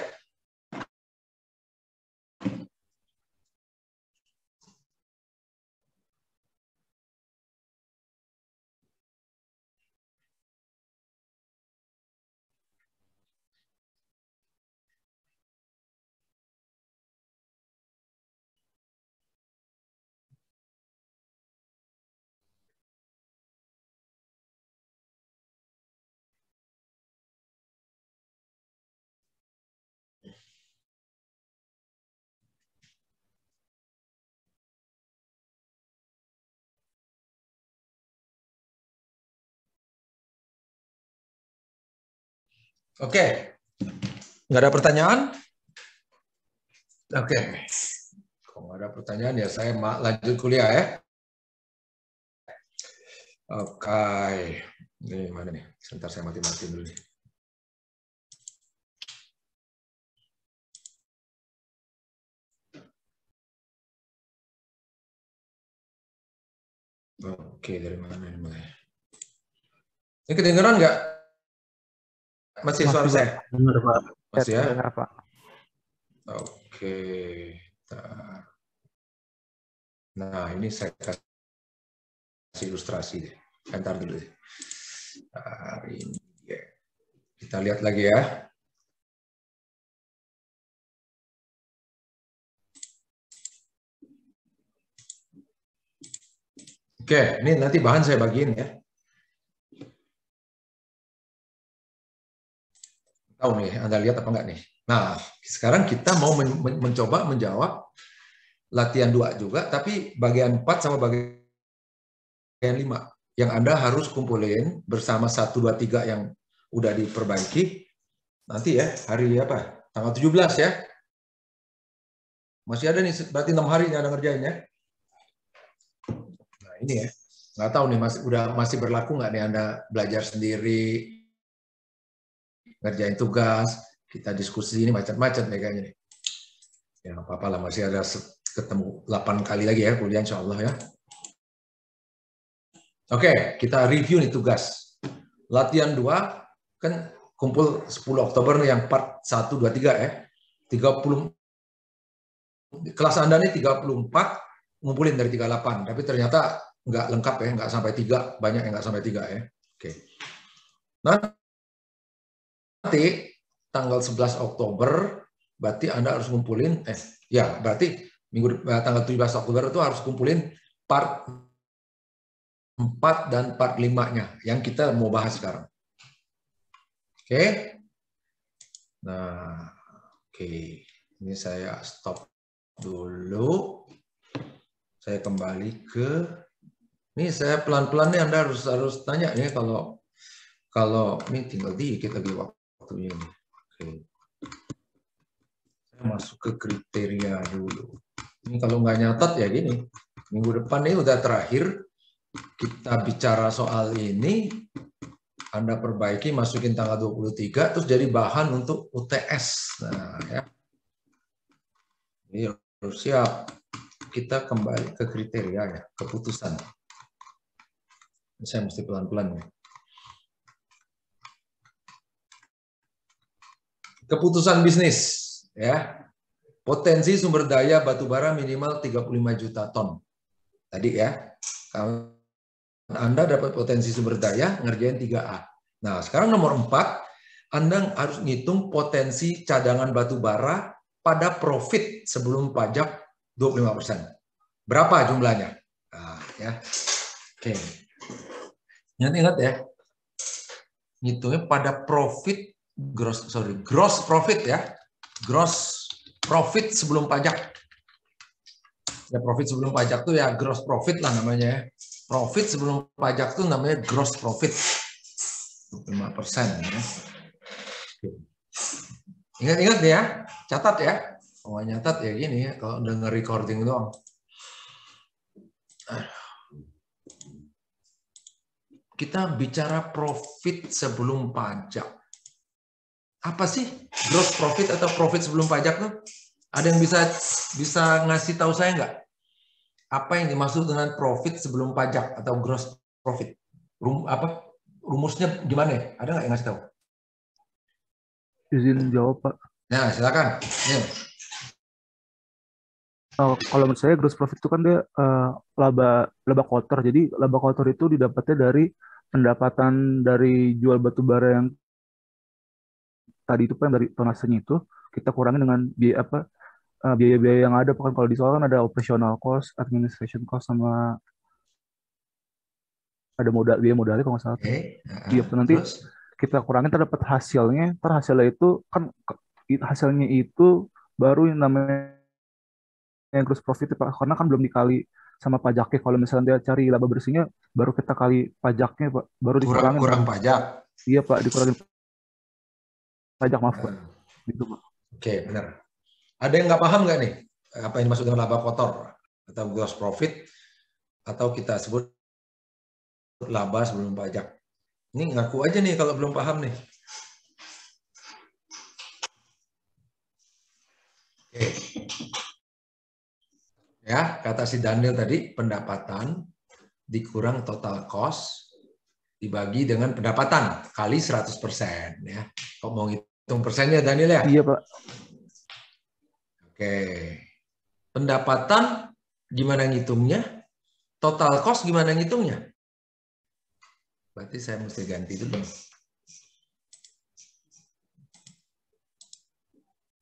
Oke, nggak ada pertanyaan? Oke, kalau nggak ada pertanyaan ya saya lanjut kuliah ya. Oke. Ini mana nih? Sebentar saya mati-mati dulu nih. Oke, dari mana ini? Ini kedengeran nggak? Masih suara saya? Benar, Pak. Masih ya? Benar, Pak. Oke. Nah, ini saya kasih ilustrasi deh. Bentar dulu deh. Hari ini. Kita lihat lagi ya. Oke, ini nanti bahan saya bagiin ya. Tahu nih, Anda lihat apa enggak nih? Nah, sekarang kita mau mencoba menjawab latihan 2 juga, tapi bagian 4 sama bagian 5. Yang Anda harus kumpulin bersama 1, 2, 3 yang udah diperbaiki. Nanti ya, hari apa? Tanggal 17 ya. Masih ada nih, berarti 6 hari yang Anda ngerjain ya. Nah, ini ya. Nggak tahu nih, masih berlaku nggak nih Anda belajar sendiri, ngerjain tugas, kita diskusi ini macet-macet nih kayaknya nih. Ya nggak apa-apa lah, masih ada ketemu 8 kali lagi ya kuliah insya Allah ya. Oke, kita review nih tugas. Latihan 2, kan kumpul 10 Oktober nih yang part 1, 2, 3 ya. 30, kelas Anda nih 34, ngumpulin dari 38, tapi ternyata nggak lengkap ya, nggak sampai 3, banyak yang nggak sampai 3 ya. Oke. Nanti tanggal 11 Oktober, berarti Anda harus ngumpulin, berarti tanggal 17 Oktober itu harus kumpulin part 4 dan part 5-nya, yang kita mau bahas sekarang. Oke. Nah, oke. Ini saya stop dulu. Saya kembali ke ini, saya pelan-pelan nih, Anda harus tanya nih kalau ini tinggal dikit lagi waktunya ini. Oke. Saya masuk ke kriteria dulu. Ini kalau nggak nyatat ya gini. Minggu depan ini udah terakhir kita bicara soal ini. Anda perbaiki, masukin tanggal 23, terus jadi bahan untuk UTS. Nah, ya. Ini harus siap. Kita kembali ke kriteria ya, keputusan. Saya mesti pelan-pelan ya. Keputusan bisnis ya. Potensi sumber daya batubara minimal 35 juta ton. Tadi ya. Kalau Anda dapat potensi sumber daya, ngerjain 3A. Nah, sekarang nomor 4, Anda harus ngitung potensi cadangan batubara pada profit sebelum pajak 25%. Berapa jumlahnya? Nah, ya. Oke. Ingat ya. Ngitungnya pada profit gross profit ya. Gross profit sebelum pajak. Ya, profit sebelum pajak tuh ya gross profit lah namanya. Profit sebelum pajak tuh namanya gross profit. 5% ya. Ingat-ingat ya, catat ya. Oh, nyatat ya gini ya, kalau denger recording doang. Kita bicara profit sebelum pajak. Apa sih gross profit atau profit sebelum pajak tuh? Ada yang bisa ngasih tahu saya nggak? Apa yang dimaksud dengan profit sebelum pajak atau gross profit? Rumusnya gimana ya? Ada nggak yang ngasih tahu? Izin jawab, Pak. Nah, silakan. Ya. Kalau menurut saya gross profit itu kan dia laba kotor. Jadi laba kotor itu didapatnya dari pendapatan dari jual batu bara yang tadi itu kan dari tonasenya itu kita kurangi dengan biaya-biaya yang ada. Kan kalau di soal kan ada operational cost, administration cost, sama ada biaya modalnya kalau nggak salah. Iya, nanti kita kurangin terdapat hasilnya. Hasilnya itu kan hasilnya itu baru yang namanya gross profit, Pak, karena kan belum dikali sama pajaknya. Kalau misalnya dia cari laba bersihnya, baru kita kali pajaknya, Pak, baru dikurangin. Kurang pajak. Iya, Pak, dikurangin pajak, maaf, Pak. Gitu, Pak. Oke, benar. Ada yang nggak paham nggak nih apa yang dimaksud dengan laba kotor atau gross profit, atau kita sebut laba sebelum pajak. Ini ngaku aja nih kalau belum paham nih. Oke. Ya, kata si Daniel tadi, pendapatan dikurang total cost dibagi dengan pendapatan kali 100%. Ya. Kok mau hitung persennya Daniel ya? Iya, Pak. Oke. Pendapatan gimana ngitungnya? Total cost gimana ngitungnya? Berarti saya mesti ganti dulu.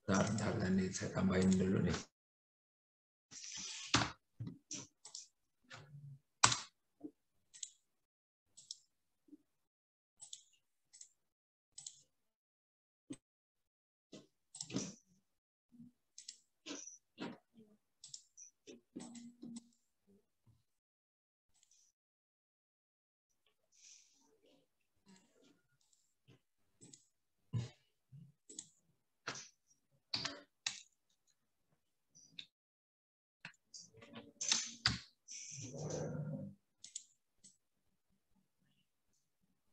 Bentar, nanti saya tambahin dulu nih.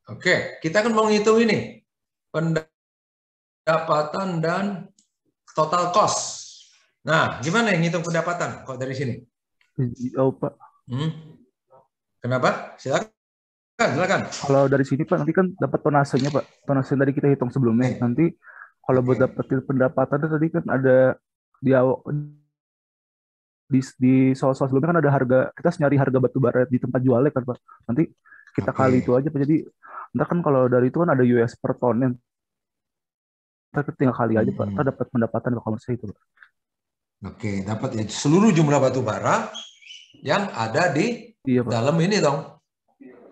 Oke, kita kan mau ngitung ini. Pendapatan dan total cost. Nah, gimana yang ngitung pendapatan? Kok dari sini? Oh, Pak. Kenapa? Silakan. Kalau dari sini, Pak, nanti kan dapat tonasenya, Pak. Tonase tadi kita hitung sebelumnya. Nanti kalau buat dapetin pendapatan tadi kan ada di soal-soal sebelumnya kan ada harga, kita nyari harga batu bara di tempat jualnya kan, Pak. Nanti kita kali itu aja, Pak. Jadi ntar kan kalau dari itu kan ada US per tonnya. Kita tinggal kali aja, Pak. Kita dapat pendapatan kalau itu, Pak. Oke, dapat ya seluruh jumlah batu bara yang ada di dalam ini dong.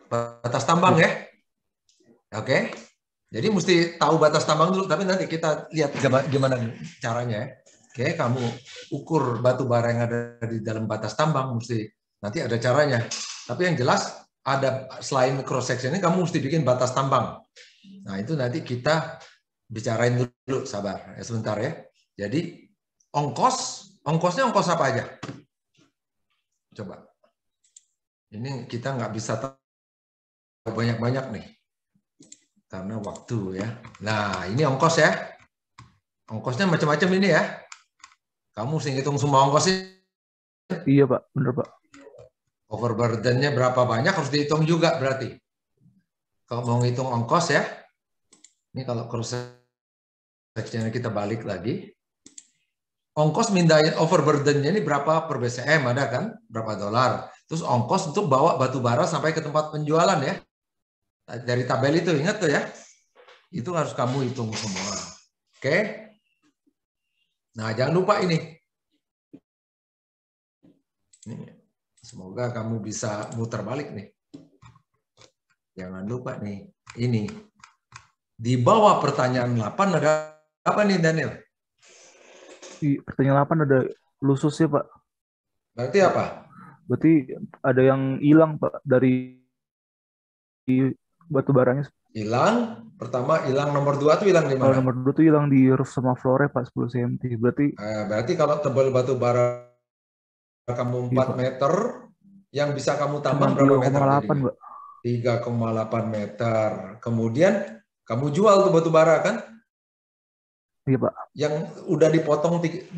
Batas tambang ya. Oke. Jadi mesti tahu batas tambang dulu, tapi nanti kita lihat gimana caranya ya. Oke, kamu ukur batu bara yang ada di dalam batas tambang, mesti nanti ada caranya. Tapi yang jelas ada selain cross section ini kamu mesti bikin batas tambang. Nah, itu nanti kita bicarain dulu, sabar ya, sebentar ya. Jadi ongkosnya ongkos apa aja? Coba. Ini kita nggak bisa tahu banyak-banyak nih. Karena waktu ya. Nah, ini ongkos ya. Ongkosnya macam-macam ini ya. Kamu mesti hitung semua ongkosnya. Iya, Pak. Bener, Pak. Overburden-nya berapa banyak harus dihitung juga berarti. Kalau mau ngitung ongkos ya. Ini kalau cross section kita balik lagi. Ongkos mindahin overburden-nya ini berapa per BCM ada kan? Berapa dolar. Terus ongkos untuk bawa batu bara sampai ke tempat penjualan ya. Dari tabel itu ingat tuh ya. Itu harus kamu hitung semua. Oke? Nah, jangan lupa ini. Semoga kamu bisa muter balik nih. Jangan lupa nih. Ini. Di bawah pertanyaan 8 ada apa nih, Daniel? Di pertanyaan 8 ada lususnya, Pak. Berarti apa? Berarti ada yang hilang, Pak, dari batu baranya. Hilang. Pertama hilang, nomor 2 tuh hilang di mana? Kalau nomor 2 tuh hilang di roof sama floor-nya, Pak, 10 cm. Berarti kalau tebal batu bara kamu 4 meter, yang bisa kamu tambang berapa meter? 3,8, Pak. 3,8 meter. Kemudian kamu jual tuh batu bara kan? Iya, Pak. Yang udah dipotong 20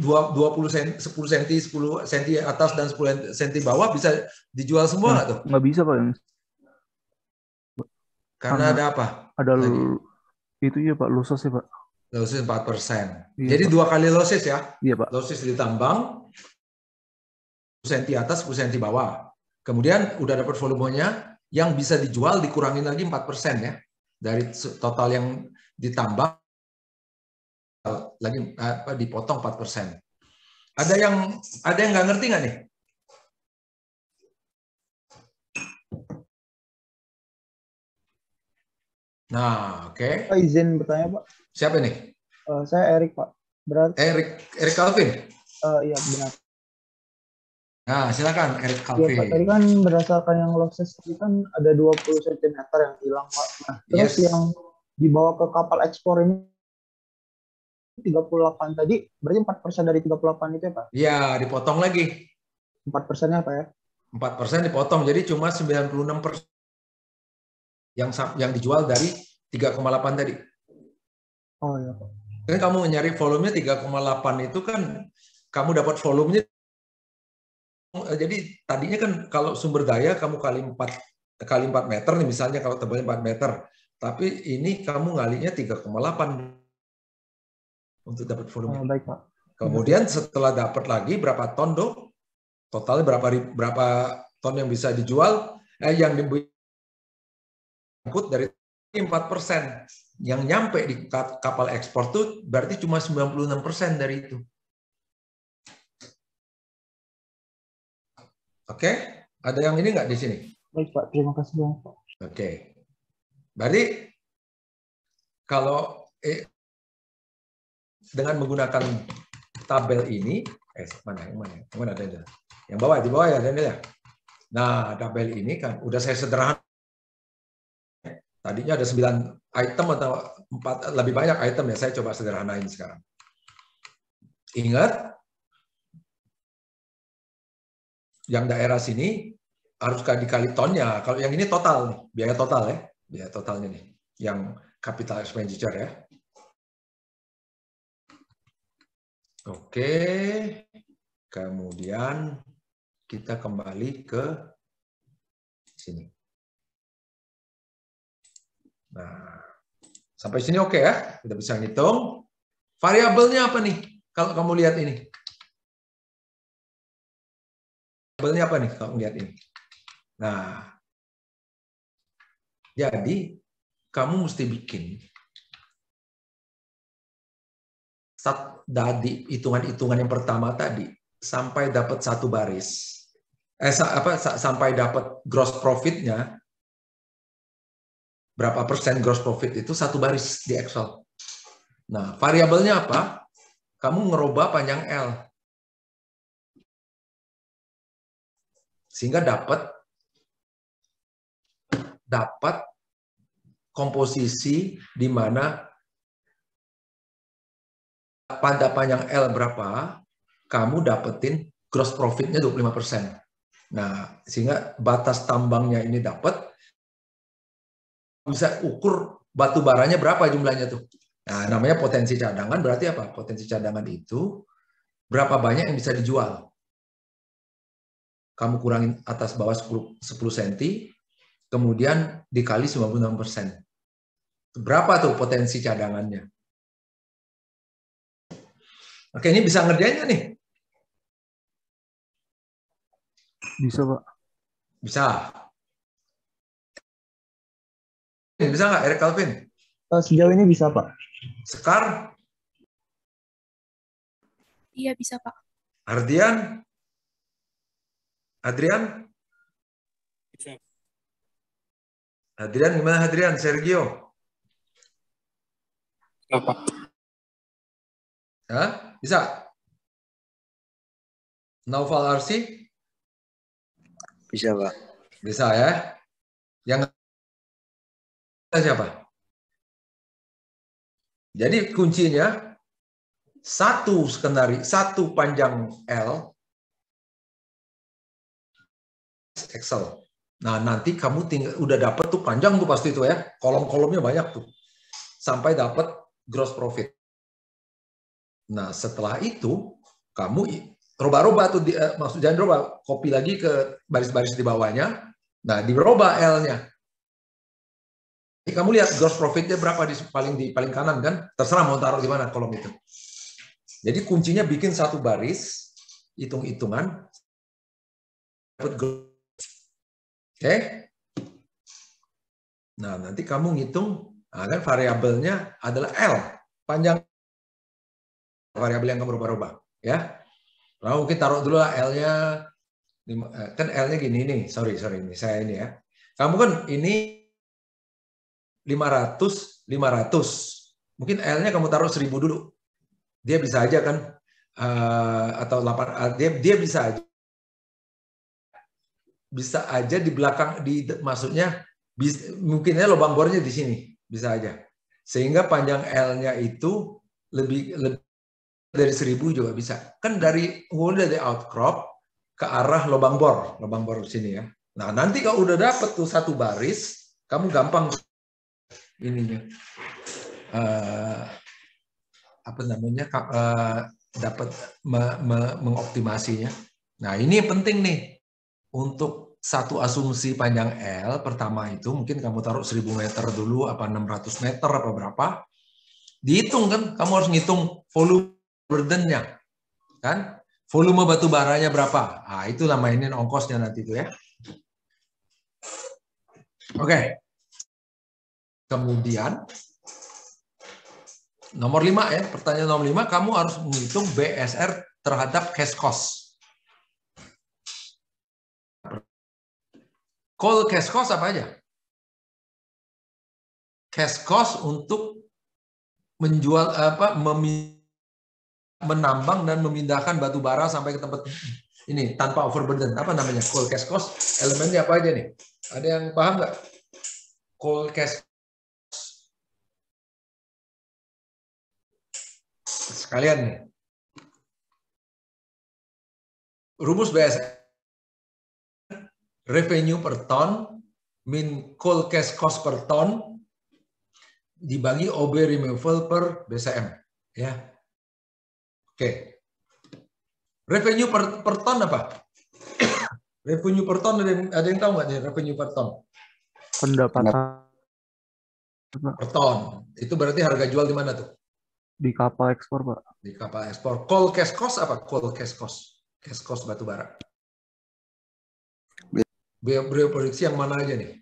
cm, 10 cm, 10 cm atas dan 10 cm bawah bisa dijual semua nggak tuh? Nggak bisa, Pak. Karena ada apa? Ada itu ya, Pak, losis ya, Pak. Losis 4%. Iya, jadi Pak. 2 kali losis ya? Iya, Pak. Losis ditambang 10 cm atas, 10 cm bawah. Kemudian udah dapat volumenya, yang bisa dijual dikurangin lagi 4% ya. Dari total yang ditambang lagi dipotong 4%. Ada yang nggak ngerti nggak nih? Nah, oke. Pak, izin bertanya, Pak. Siapa nih? Saya Erik, Pak. Berarti Erik Calvin? Iya, benar. Nah, silakan Erik Iya, Calvin. Pak. Tadi kan berdasarkan yang losses tadi kan ada 20 cm yang hilang, Pak. Nah, terus yang dibawa ke kapal ekspor ini 38 tadi, berarti 4% dari 38 itu ya, Pak? Iya, dipotong lagi. 4%-nya, Pak ya? 4% dipotong, jadi cuma 96%. yang dijual dari 3,8 tadi. Oh iya Pak. Kan kamu nyari volumenya 3,8 itu kan kamu dapat volumenya. Jadi tadinya kan kalau sumber daya kamu kali 4 meter nih misalnya, kalau tebalnya 4 meter. Tapi ini kamu ngalinya 3,8 untuk dapat volume. Baik Pak. Kemudian setelah dapat lagi berapa ton dong? Totalnya berapa ton yang bisa dijual? Yang diangkut dari 4%. Yang nyampe di kapal ekspor tuh berarti cuma 96% dari itu. Oke, ada yang ini nggak di sini? Baik Pak, terima kasih banyak Pak. Oke, berarti kalau dengan menggunakan tabel ini, mana ada? Yang bawah, di bawah ya, Daniel ya. Nah, tabel ini kan udah saya sederhana. Tadinya ada 9 item atau 4, lebih banyak item ya, saya coba sederhanain sekarang. Ingat, yang daerah sini harus dikali tonnya. Kalau yang ini total nih, biaya total ya, biaya totalnya nih, yang capital expenditure ya. Oke, kemudian kita kembali ke sini. Nah, sampai sini oke ya, kita bisa ngitung. Variabelnya apa nih? Kalau kamu lihat ini. Variabelnya apa nih kalau lihat ini? Nah, jadi kamu mesti bikin dari hitungan-hitungan yang pertama tadi sampai dapat satu baris. Sampai dapat gross profit-nya berapa persen gross profit itu satu baris di Excel. Nah, variabelnya apa? Kamu ngerubah panjang L. Sehingga dapat komposisi di mana pada panjang L berapa, kamu dapetin gross profit-nya 25%. Nah, sehingga batas tambangnya ini dapat, bisa ukur batu baranya berapa jumlahnya tuh. Nah, namanya potensi cadangan, berarti apa? Potensi cadangan itu berapa banyak yang bisa dijual. Kamu kurangin atas bawah 10 cm, kemudian dikali 96%. Berapa tuh potensi cadangannya? Oke, ini bisa ngerjainnya nih? Bisa, Pak. Bisa. Bisa nggak, Eric Calvin? Sejauh ini bisa, Pak. Sekar? Iya, bisa, Pak. Ardian? Adrian? Bisa. Adrian, gimana Adrian? Sergio? Apa? Hah? Bisa? Naufal Arsi? Bisa, Pak. Bisa ya? Yang siapa? Jadi kuncinya satu panjang L Excel. Nah, nanti kamu tinggal udah dapat tuh panjang tuh pasti tuh ya. Kolom-kolomnya banyak tuh. Sampai dapat gross profit. Nah, setelah itu kamu rubah-rubah tuh maksud jangan rubah, copy lagi ke baris-baris di bawahnya. Nah, dirubah L-nya. Jadi kamu lihat gross profit-nya berapa di paling kanan kan? Terserah mau taruh di mana kolom itu. Jadi kuncinya bikin satu baris, hitung-hitungan. Oke. Nah, nanti kamu ngitung, kan variabelnya adalah L, panjang variabel yang kamu rubah-rubah, ya. Nah, mungkin taruh dulu lah L-nya, kan L-nya gini nih, sorry ini saya ini ya. Kamu kan ini 500, mungkin L-nya kamu taruh 1000 dulu. Dia bisa aja kan, atau 8, dia bisa aja di belakang, maksudnya mungkinnya lubang bornya di sini, bisa aja. Sehingga panjang L-nya itu lebih dari 1000 juga bisa. Kan dari outcrop ke arah lubang bor sini ya. Nah, nanti kalau udah dapet tuh satu baris, kamu gampang ininya. Apa namanya? Dapat mengoptimasinya. Nah, ini yang penting nih. Untuk satu asumsi panjang L, pertama itu mungkin kamu taruh 1000 meter dulu, apa 600 meter, apa berapa. Dihitung kan, kamu harus ngitung volume burden-nya. Kan? Volume batu baranya berapa. Nah, itulah mainin ongkosnya nanti itu ya. Oke. Kemudian, nomor 5 ya, pertanyaan nomor 5, kamu harus menghitung BSR terhadap cash cost. Call cash cost apa aja? Cash cost untuk menjual menambang dan memindahkan batu bara sampai ke tempat ini tanpa overburden. Apa namanya? Call cash cost. Elemennya apa aja nih? Ada yang paham nggak? Call cash sekalian nih. Rumus BSR. Revenue per ton min coal cash cost per ton dibagi OB removal per BCM, ya. Oke. Revenue per ton apa? Revenue per ton ada yang tahu nggak nih revenue per ton? Pendapatan per ton. Itu berarti harga jual di mana tuh? Di kapal ekspor, Pak. Di kapal ekspor. Coal cash cost apa? Coal cash cost. Cash cost batu bara. Beliau prediksi yang mana aja nih?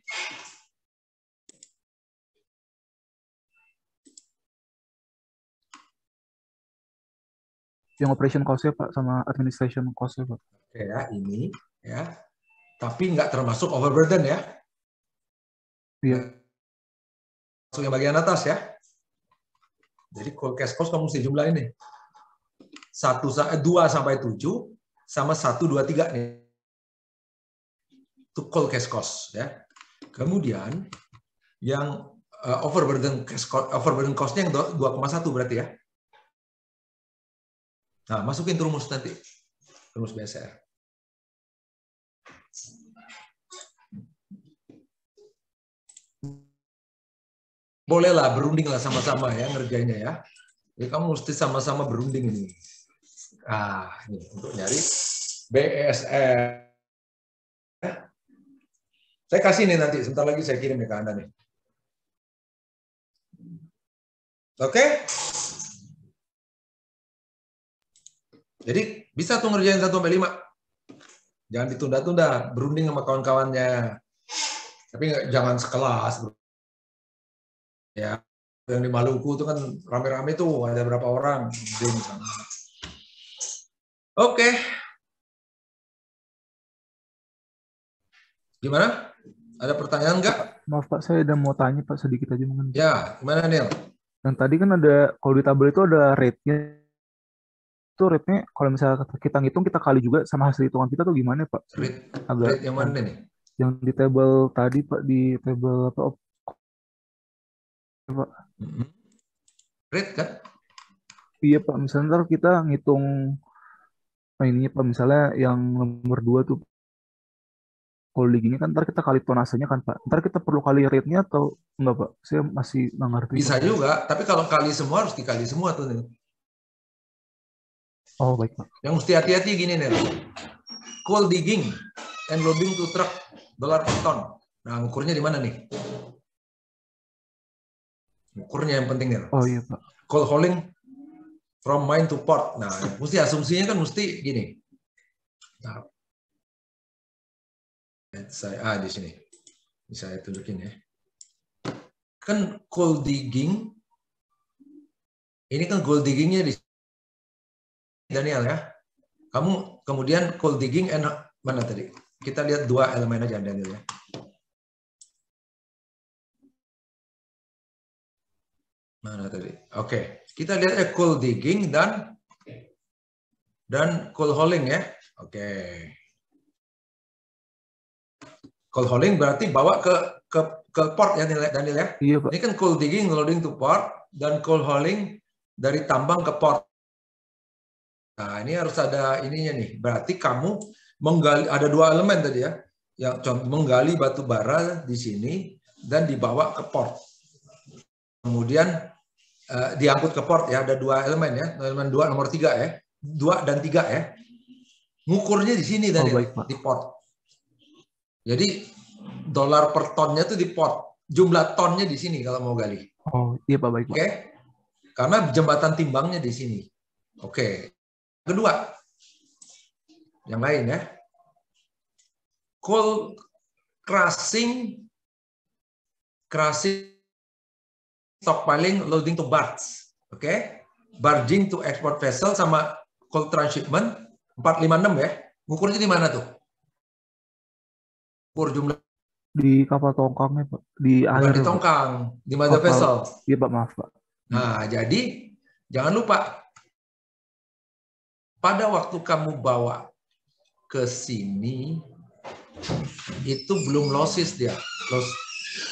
Yang operation cost-nya, Pak, sama administration cost-nya, Pak. Oke ya, ini ya. Tapi nggak termasuk overburden ya. Iya. Masuk yang bagian atas ya. Jadi coal cash cost kamu mesti jumlah ini. 2 sampai 7 sama 1, 2, 3 nih. Itu coal cash cost ya. Kemudian yang overburden cost-nya yang 2,1 berarti ya. Nah, masukin rumus nanti. Rumus BSR. Bolehlah berunding lah sama-sama ya ngerjainnya ya. Jadi kamu mesti sama-sama berunding ini. Ini untuk nyari BSR. Saya kasih nih nanti, sebentar lagi saya kirim ke Anda nih. Oke? Jadi bisa tuh ngerjain 1 sampai 5. Jangan ditunda-tunda, berunding sama kawan-kawannya. Tapi jangan sekelas. Ya, yang di Maluku itu kan rame-rame tuh, ada berapa orang. Oke. Gimana? Ada pertanyaan nggak? Maaf Pak, saya ada mau tanya Pak sedikit aja mungkin. Ya, gimana Neil? Yang tadi kan ada, kalau di tabel itu ada rate-nya. Itu rate-nya kalau misalnya kita ngitung, kita kali juga sama hasil hitungan kita tuh gimana Pak? Rate yang mana nih? Yang di tabel tadi Pak, di tabel apa? Pak? Rate kan? Iya Pak, misalnya ntar kita ngitung ininya Pak, misalnya yang nomor 2 tuh holding ini kan ntar kita kali tonasenya kan Pak. Ntar kita perlu kali rate-nya atau enggak Pak? Saya masih nggak ngerti. Bisa Pak. juga, tapi kalau kali semua harus dikali semua tuh nih. Oh baik Pak. Yang mesti hati-hati gini nih. Coal digging and loading to truck $ per ton. Nah, ukurnya di mana nih? Ukurnya yang penting nih. Oh iya Pak. Coal hauling from mine to port. Nah, mesti asumsinya kan mesti gini. Nah, saya di sini. Bisa saya tunjukin ya. Kan coal digging ini kan coal diggingnya di Daniel ya. Kamu kemudian coal digging and mana tadi? Kita lihat 2 elemen aja Daniel ya. Mana tadi? Oke, kita lihat coal digging dan coal hauling ya. Oke. Coal hauling berarti bawa ke port ya Daniel ya. Iya, Pak. Ini kan coal digging loading to port dan coal hauling dari tambang ke port. Nah, ini harus ada ininya nih. Berarti kamu menggali, ada 2 elemen tadi ya. Yang contoh menggali batu bara di sini dan dibawa ke port. Kemudian diangkut ke port ya, ada 2 elemen ya, elemen 2 nomor 3 ya, 2 dan 3 ya. Ngukurnya di sini tadi di port. Jadi dolar per tonnya itu di port, jumlah tonnya di sini kalau mau gali. Oh iya Pak, baik Pak. Oke, karena jembatan timbangnya di sini. Oke, kedua, yang lain ya, coal crushing, stockpiling, loading to barge. Oke, barging to export vessel sama coal transshipment 456 ya. Ngukurnya di mana tuh? Ukur jumlah di kapal tongkangnya Pak, di akhir. Di tongkang, di mother vessel. Iya Pak, maaf Pak. Nah, jadi jangan lupa pada waktu kamu bawa ke sini itu belum losses dia.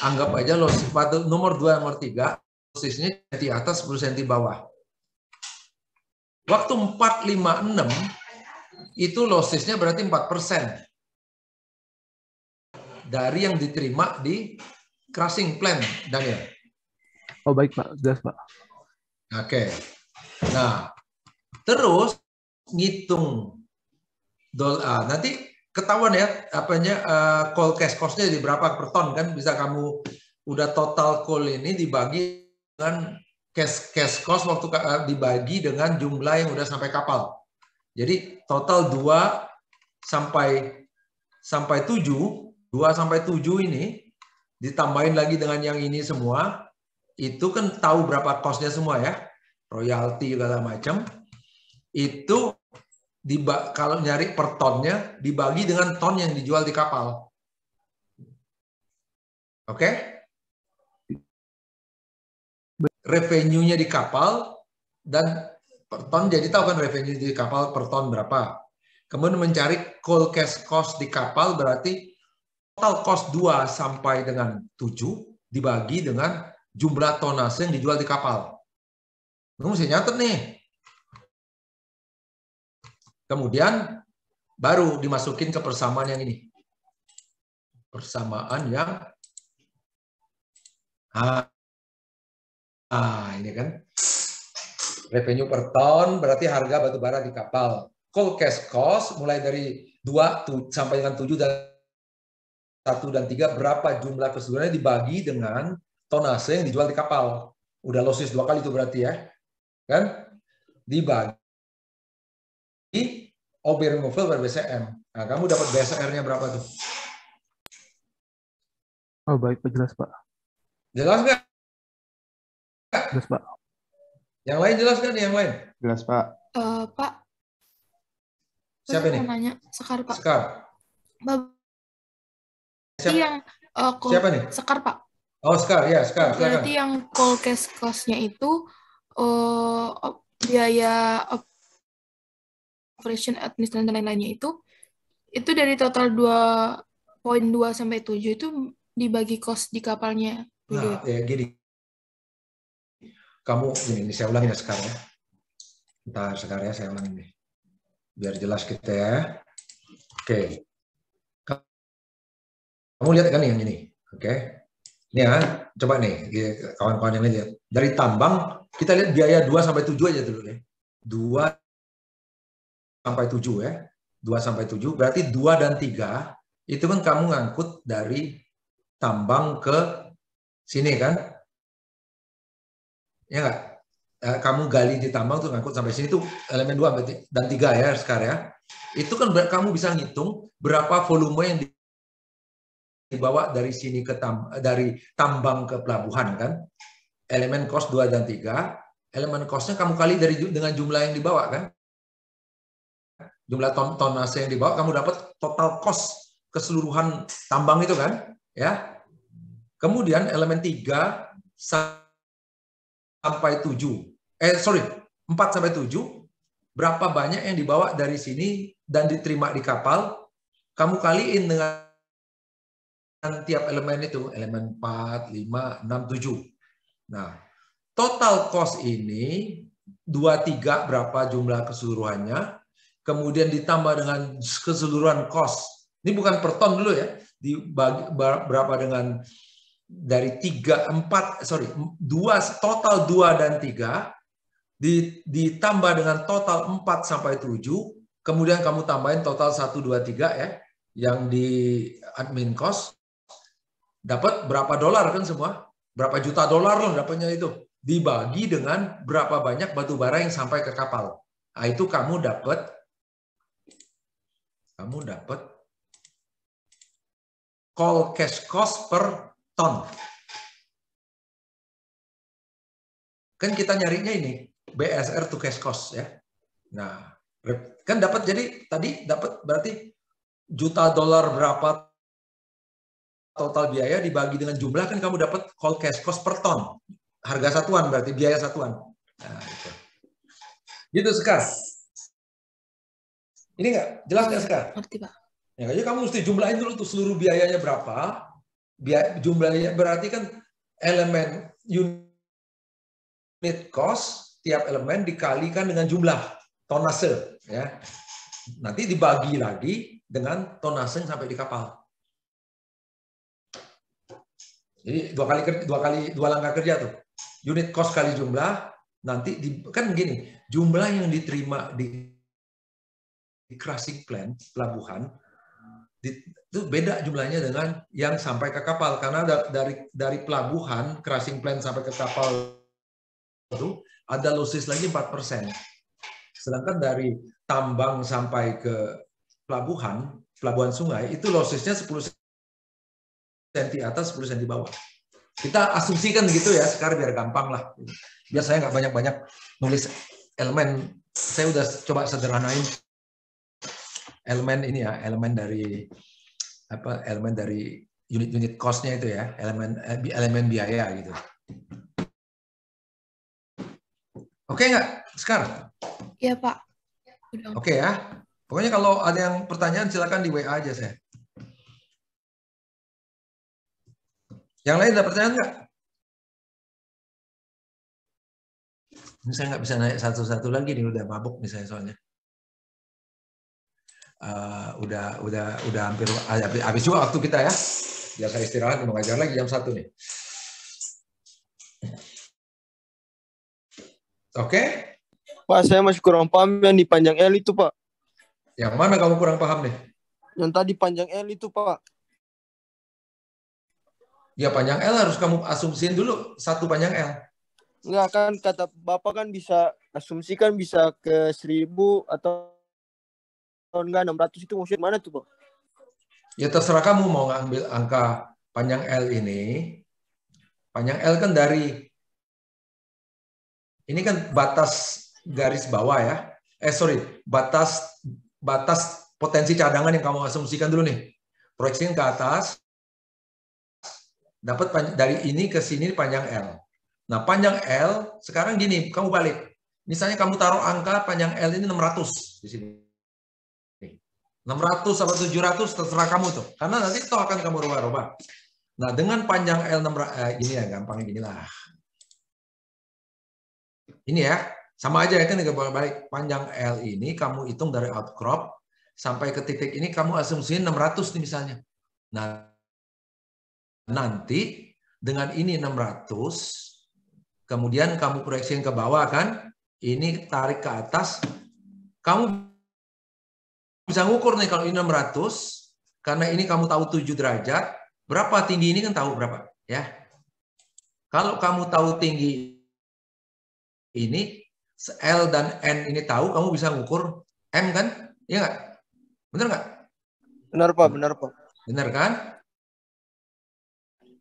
Anggap aja losses pada nomor 2, nomor 3, lossesnya di atas 10 cm bawah. Waktu 456 itu lossesnya berarti 4% dari yang diterima di crushing plant, Daniel. Oh baik Pak, jelas Pak. Oke. Nah, terus ngitung nanti ketahuan ya coal cash cost-nya di berapa per ton kan, bisa kamu udah total coal ini dibagi dengan cash cost waktu dibagi dengan jumlah yang udah sampai kapal. Jadi total 2 sampai 7 ini ditambahin lagi dengan yang ini semua, itu kan tahu berapa cost-nya semua ya, royalti segala macam. Itu kalau nyari per tonnya dibagi dengan ton yang dijual di kapal. Oke? Revenue-nya di kapal dan per ton, jadi tahu kan revenue di kapal per ton berapa. Kemudian mencari coal cash cost di kapal berarti total cost 2 sampai dengan 7 dibagi dengan jumlah tonase yang dijual di kapal. Kamu mesti nyatet nih. Kemudian baru dimasukin ke persamaan yang ini. Persamaan yang ini kan. Revenue per ton berarti harga batubara di kapal. Coal cash cost mulai dari 2 sampai dengan 7 dan 1 dan 3 berapa jumlah keseluruhannya dibagi dengan tonase yang dijual di kapal. Udah losses 2 kali itu berarti ya. Kan? Dibagi OB removal per BCM. Nah, kamu dapat BSR-nya berapa tuh? Oh baik Pak, jelas Pak. Jelas nggak? Jelas Pak. Yang lain jelas nggak nih yang lain? Jelas Pak. Pak. Siapa nih? Mau nanya, Sekar Pak. Sekar. Yang siapa nih? Sekar Pak. Oh Sekar, ya Sekar. Berarti yang coal cash cost-nya itu biaya operation, administrasi dan lain-lainnya itu dari total 2.2 sampai 7 itu dibagi cost di kapalnya. Nah, ya gini. Kamu ini saya ulangin ya Sekar ya. Bentar Sekar ya, saya ulangin nih. Biar jelas kita ya. Oke. Kamu lihat kan yang ini. Oke. Ini ya, coba nih kawan-kawan yang lain lihat. Dari tambang kita lihat biaya 2 sampai 7 aja dulu ya. 2 sampai 7 ya. 2 sampai 7 berarti 2 dan 3 itu kan kamu ngangkut dari tambang ke sini kan? Ya enggak? Kamu gali di tambang tuh ngangkut sampai sini tuh elemen 2 dan 3 ya sekarang ya. Itu kan kamu bisa ngitung berapa volume yang dibawa dari sini ke dari tambang ke pelabuhan kan? Elemen cost 2 dan 3, elemen cost-nya kamu kali dengan jumlah yang dibawa kan? Jumlah tonase yang dibawa, kamu dapat total cost keseluruhan tambang itu kan, ya. Kemudian elemen 3 sampai 7, 4 sampai 7, berapa banyak yang dibawa dari sini dan diterima di kapal, kamu kaliin dengan tiap elemen itu, elemen 4, 5, 6, 7. Nah, total cost ini 2, 3 berapa jumlah keseluruhannya, kemudian ditambah dengan keseluruhan cost. Ini bukan per ton dulu ya, dibagi berapa dengan dari 2 dan 3 ditambah dengan total 4 sampai 7, kemudian kamu tambahin total 1, 2, 3 ya, yang di admin cost, dapat berapa dolar kan semua? Berapa juta dolar loh dapatnya itu. Dibagi dengan berapa banyak batu bara yang sampai ke kapal. Nah, itu kamu dapat call cash cost per ton. Kan kita nyarinya ini BSR to cash cost ya. Nah, kan dapat, jadi tadi dapat berarti juta dolar berapa total biaya dibagi dengan jumlah, kan kamu dapat call cash cost per ton. Harga satuan berarti biaya satuan. Nah, gitu Sekar. Ini enggak jelas nggak Sekar? Ngerti, Pak. Ya, jadi kamu mesti jumlahin dulu tuh seluruh biayanya berapa. Jumlahnya berarti kan elemen unit cost, tiap elemen dikalikan dengan jumlah tonase ya. Nanti dibagi lagi dengan tonase yang sampai di kapal. Jadi dua langkah kerja tuh. Unit cost kali jumlah, nanti kan begini, jumlah yang diterima di crushing plant pelabuhan itu beda jumlahnya dengan yang sampai ke kapal, karena dari pelabuhan crushing plant sampai ke kapal itu ada losses lagi 4%. Sedangkan dari tambang sampai ke pelabuhan sungai itu lossesnya 10 cm atas, 10 cm bawah. Kita asumsikan gitu ya, sekarang biar gampang lah. Biar saya nggak banyak-banyak nulis elemen. Saya udah coba sederhanain elemen ini ya, elemen dari unit cost-nya itu ya, elemen biaya gitu. Oke nggak sekarang? Iya Pak. Oke ya. Pokoknya kalau ada yang pertanyaan silakan di WA aja saya. Yang lain ada pertanyaan nggak? Ini saya nggak bisa naik satu-satu lagi nih, udah mabuk nih saya soalnya. Udah hampir habis juga waktu kita ya. Biar saya istirahat, mau ngajar lagi jam 1 nih. Oke? Pak, saya masih kurang paham yang di panjang L itu, Pak. Yang mana kamu kurang paham nih? Yang tadi panjang L itu, Pak. Ya panjang L harus kamu asumsiin dulu satu panjang L. Enggak, kan kata Bapak kan bisa asumsikan bisa ke 1000 atau enggak 600, itu maksudnya mana tuh, Pak? Ya terserah kamu mau ngambil angka panjang L ini. Panjang L kan dari ini kan batas garis bawah ya. Batas potensi cadangan yang kamu asumsikan dulu nih. Proyeksiin ke atas. Dapat dari ini ke sini panjang L. Nah, panjang L sekarang gini, kamu balik. Misalnya kamu taruh angka panjang L ini 600 di sini. 600 atau 700 terserah kamu tuh. Karena nanti itu akan kamu rubah-rubah. Nah, dengan panjang L ini ya gampangnya ginilah. Ini ya, sama aja ya kan balik. Panjang L ini kamu hitung dari outcrop sampai ke titik ini kamu asumsiin 600 nih misalnya. Nah, nanti dengan ini 600, kemudian kamu proyeksiin ke bawah kan, ini tarik ke atas, kamu bisa ngukur nih kalau ini 600, karena ini kamu tahu 7 derajat, berapa tinggi ini kan tahu berapa ya. Kalau kamu tahu tinggi ini, L dan N ini tahu, kamu bisa ngukur M kan, iya nggak? Bener nggak? Benar Pak, benar Pak. Bener kan?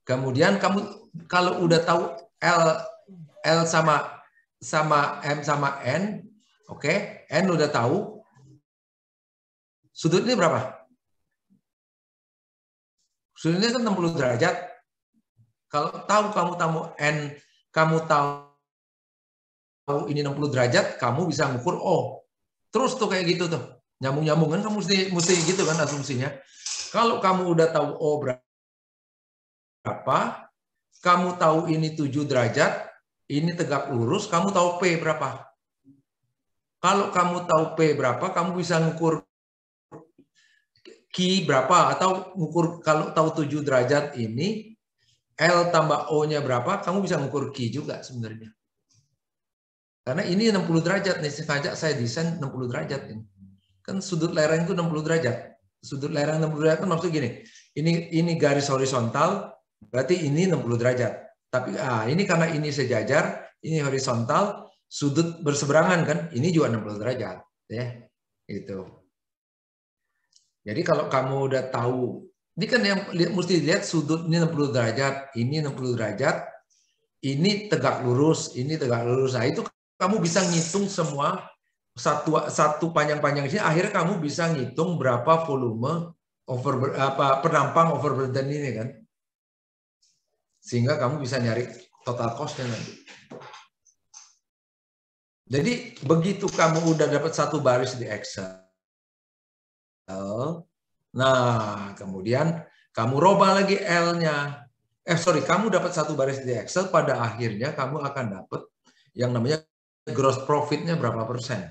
Kemudian kamu kalau udah tahu L sama M sama N, oke, N udah tahu. Sudutnya berapa? Sudutnya kan 60 derajat. Kalau kamu tahu N, kamu tahu ini 60 derajat, kamu bisa ngukur terus tuh kayak gitu tuh. Nyambung-nyambung kan kamu mesti gitu kan asumsinya. Kalau kamu udah tahu O berapa, kamu tahu ini 7 derajat, ini tegak lurus, kamu tahu P berapa. Kalau kamu tahu P berapa, kamu bisa ngukur Q berapa, atau ngukur kalau tahu 7 derajat ini, L tambah O-nya berapa, kamu bisa ngukur Q juga sebenarnya. Karena ini 60 derajat nih, sengaja saya desain 60 derajat ini. Kan sudut lereng itu 60 derajat. Sudut lereng 60 derajat kan maksudnya gini, ini garis horizontal, berarti ini 60 derajat. Tapi ini karena ini sejajar, ini horizontal, sudut berseberangan kan, ini juga 60 derajat. Ya, itu. Jadi kalau kamu udah tahu, ini kan yang mesti dilihat sudut ini 60 derajat, ini 60 derajat, ini tegak lurus, ini tegak lurus. Nah itu kamu bisa ngitung semua satu panjang-panjang sini. Akhirnya kamu bisa ngitung berapa volume penampang overburden ini kan. Sehingga kamu bisa nyari total cost-nya nanti. Jadi begitu kamu udah dapat satu baris di Excel, nah kemudian kamu robah lagi L-nya. Kamu dapat satu baris di Excel, pada akhirnya kamu akan dapat yang namanya gross profit-nya berapa persen.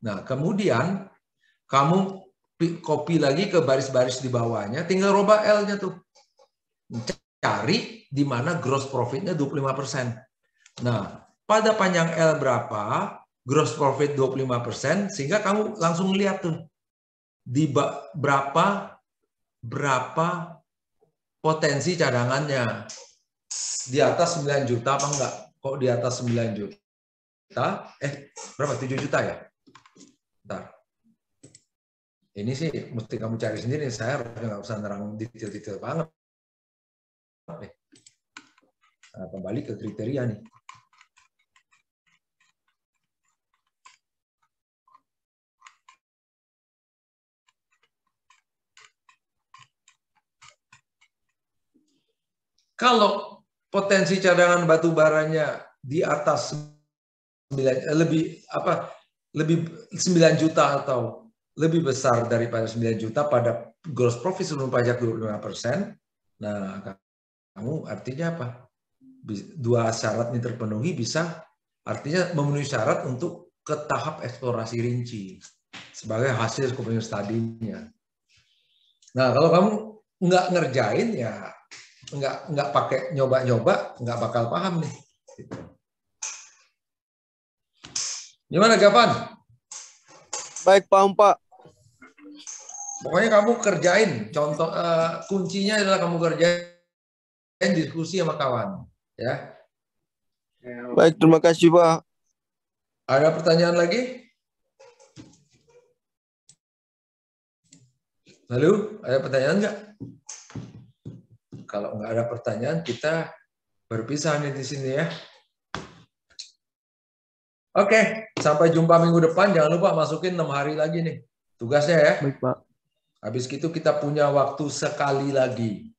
Nah kemudian kamu copy lagi ke baris-baris di bawahnya, tinggal robah L-nya tuh. Cari di mana gross profit-nya 25%. Nah, pada panjang L berapa, gross profit 25%, sehingga kamu langsung lihat tuh di berapa potensi cadangannya. Di atas 9 juta apa enggak? Kok di atas 9 juta? Berapa? 7 juta ya? Bentar. Ini sih mesti kamu cari sendiri, saya nggak usah nerang detail-detail banget. Nah, kembali ke kriteria nih. Kalau potensi cadangan batu baranya di atas 9 juta atau lebih besar daripada 9 juta pada gross profit sebelum pajak 25%, nah kamu artinya apa? Dua syarat ini terpenuhi, bisa artinya memenuhi syarat untuk ke tahap eksplorasi rinci sebagai hasil scoping study-nya. Nah, kalau kamu nggak ngerjain ya nggak pakai nyoba-nyoba, nggak bakal paham nih. Gimana Gavan? Baik, paham Pak. Pokoknya kamu kerjain. Contoh kuncinya adalah kamu kerjain diskusi sama kawan, ya. Baik, terima kasih Pak. Ada pertanyaan lagi? Halo, ada pertanyaan nggak? Kalau nggak ada pertanyaan, kita berpisah nih di sini ya. Oke, sampai jumpa minggu depan. Jangan lupa masukin 6 hari lagi nih tugasnya ya. Baik, Pak. Habis itu kita punya waktu sekali lagi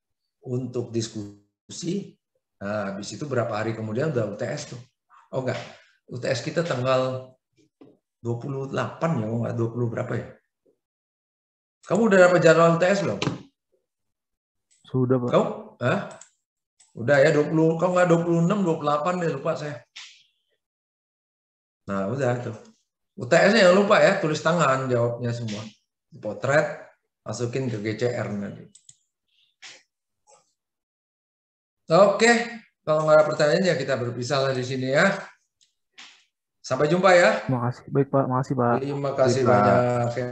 untuk diskusi. Nah, habis itu berapa hari kemudian udah UTS tuh. Oh enggak, UTS kita tanggal 28 ya, enggak 20 berapa ya? Kamu udah dapat jadwal UTS belum? Sudah, Pak. Kamu? Hah? Udah ya 20, kalau nggak 26, 28 deh, lupa saya. Nah, udah itu. UTS-nya jangan lupa ya, tulis tangan jawabnya semua. Potret, masukin ke GCR nanti. Oke, kalau nggak ada pertanyaan ya kita berpisah lah di sini ya. Sampai jumpa ya. Terima kasih. Baik, Pak. Makasih, Pak. Terima kasih Baik, Pak. banyak. Ya.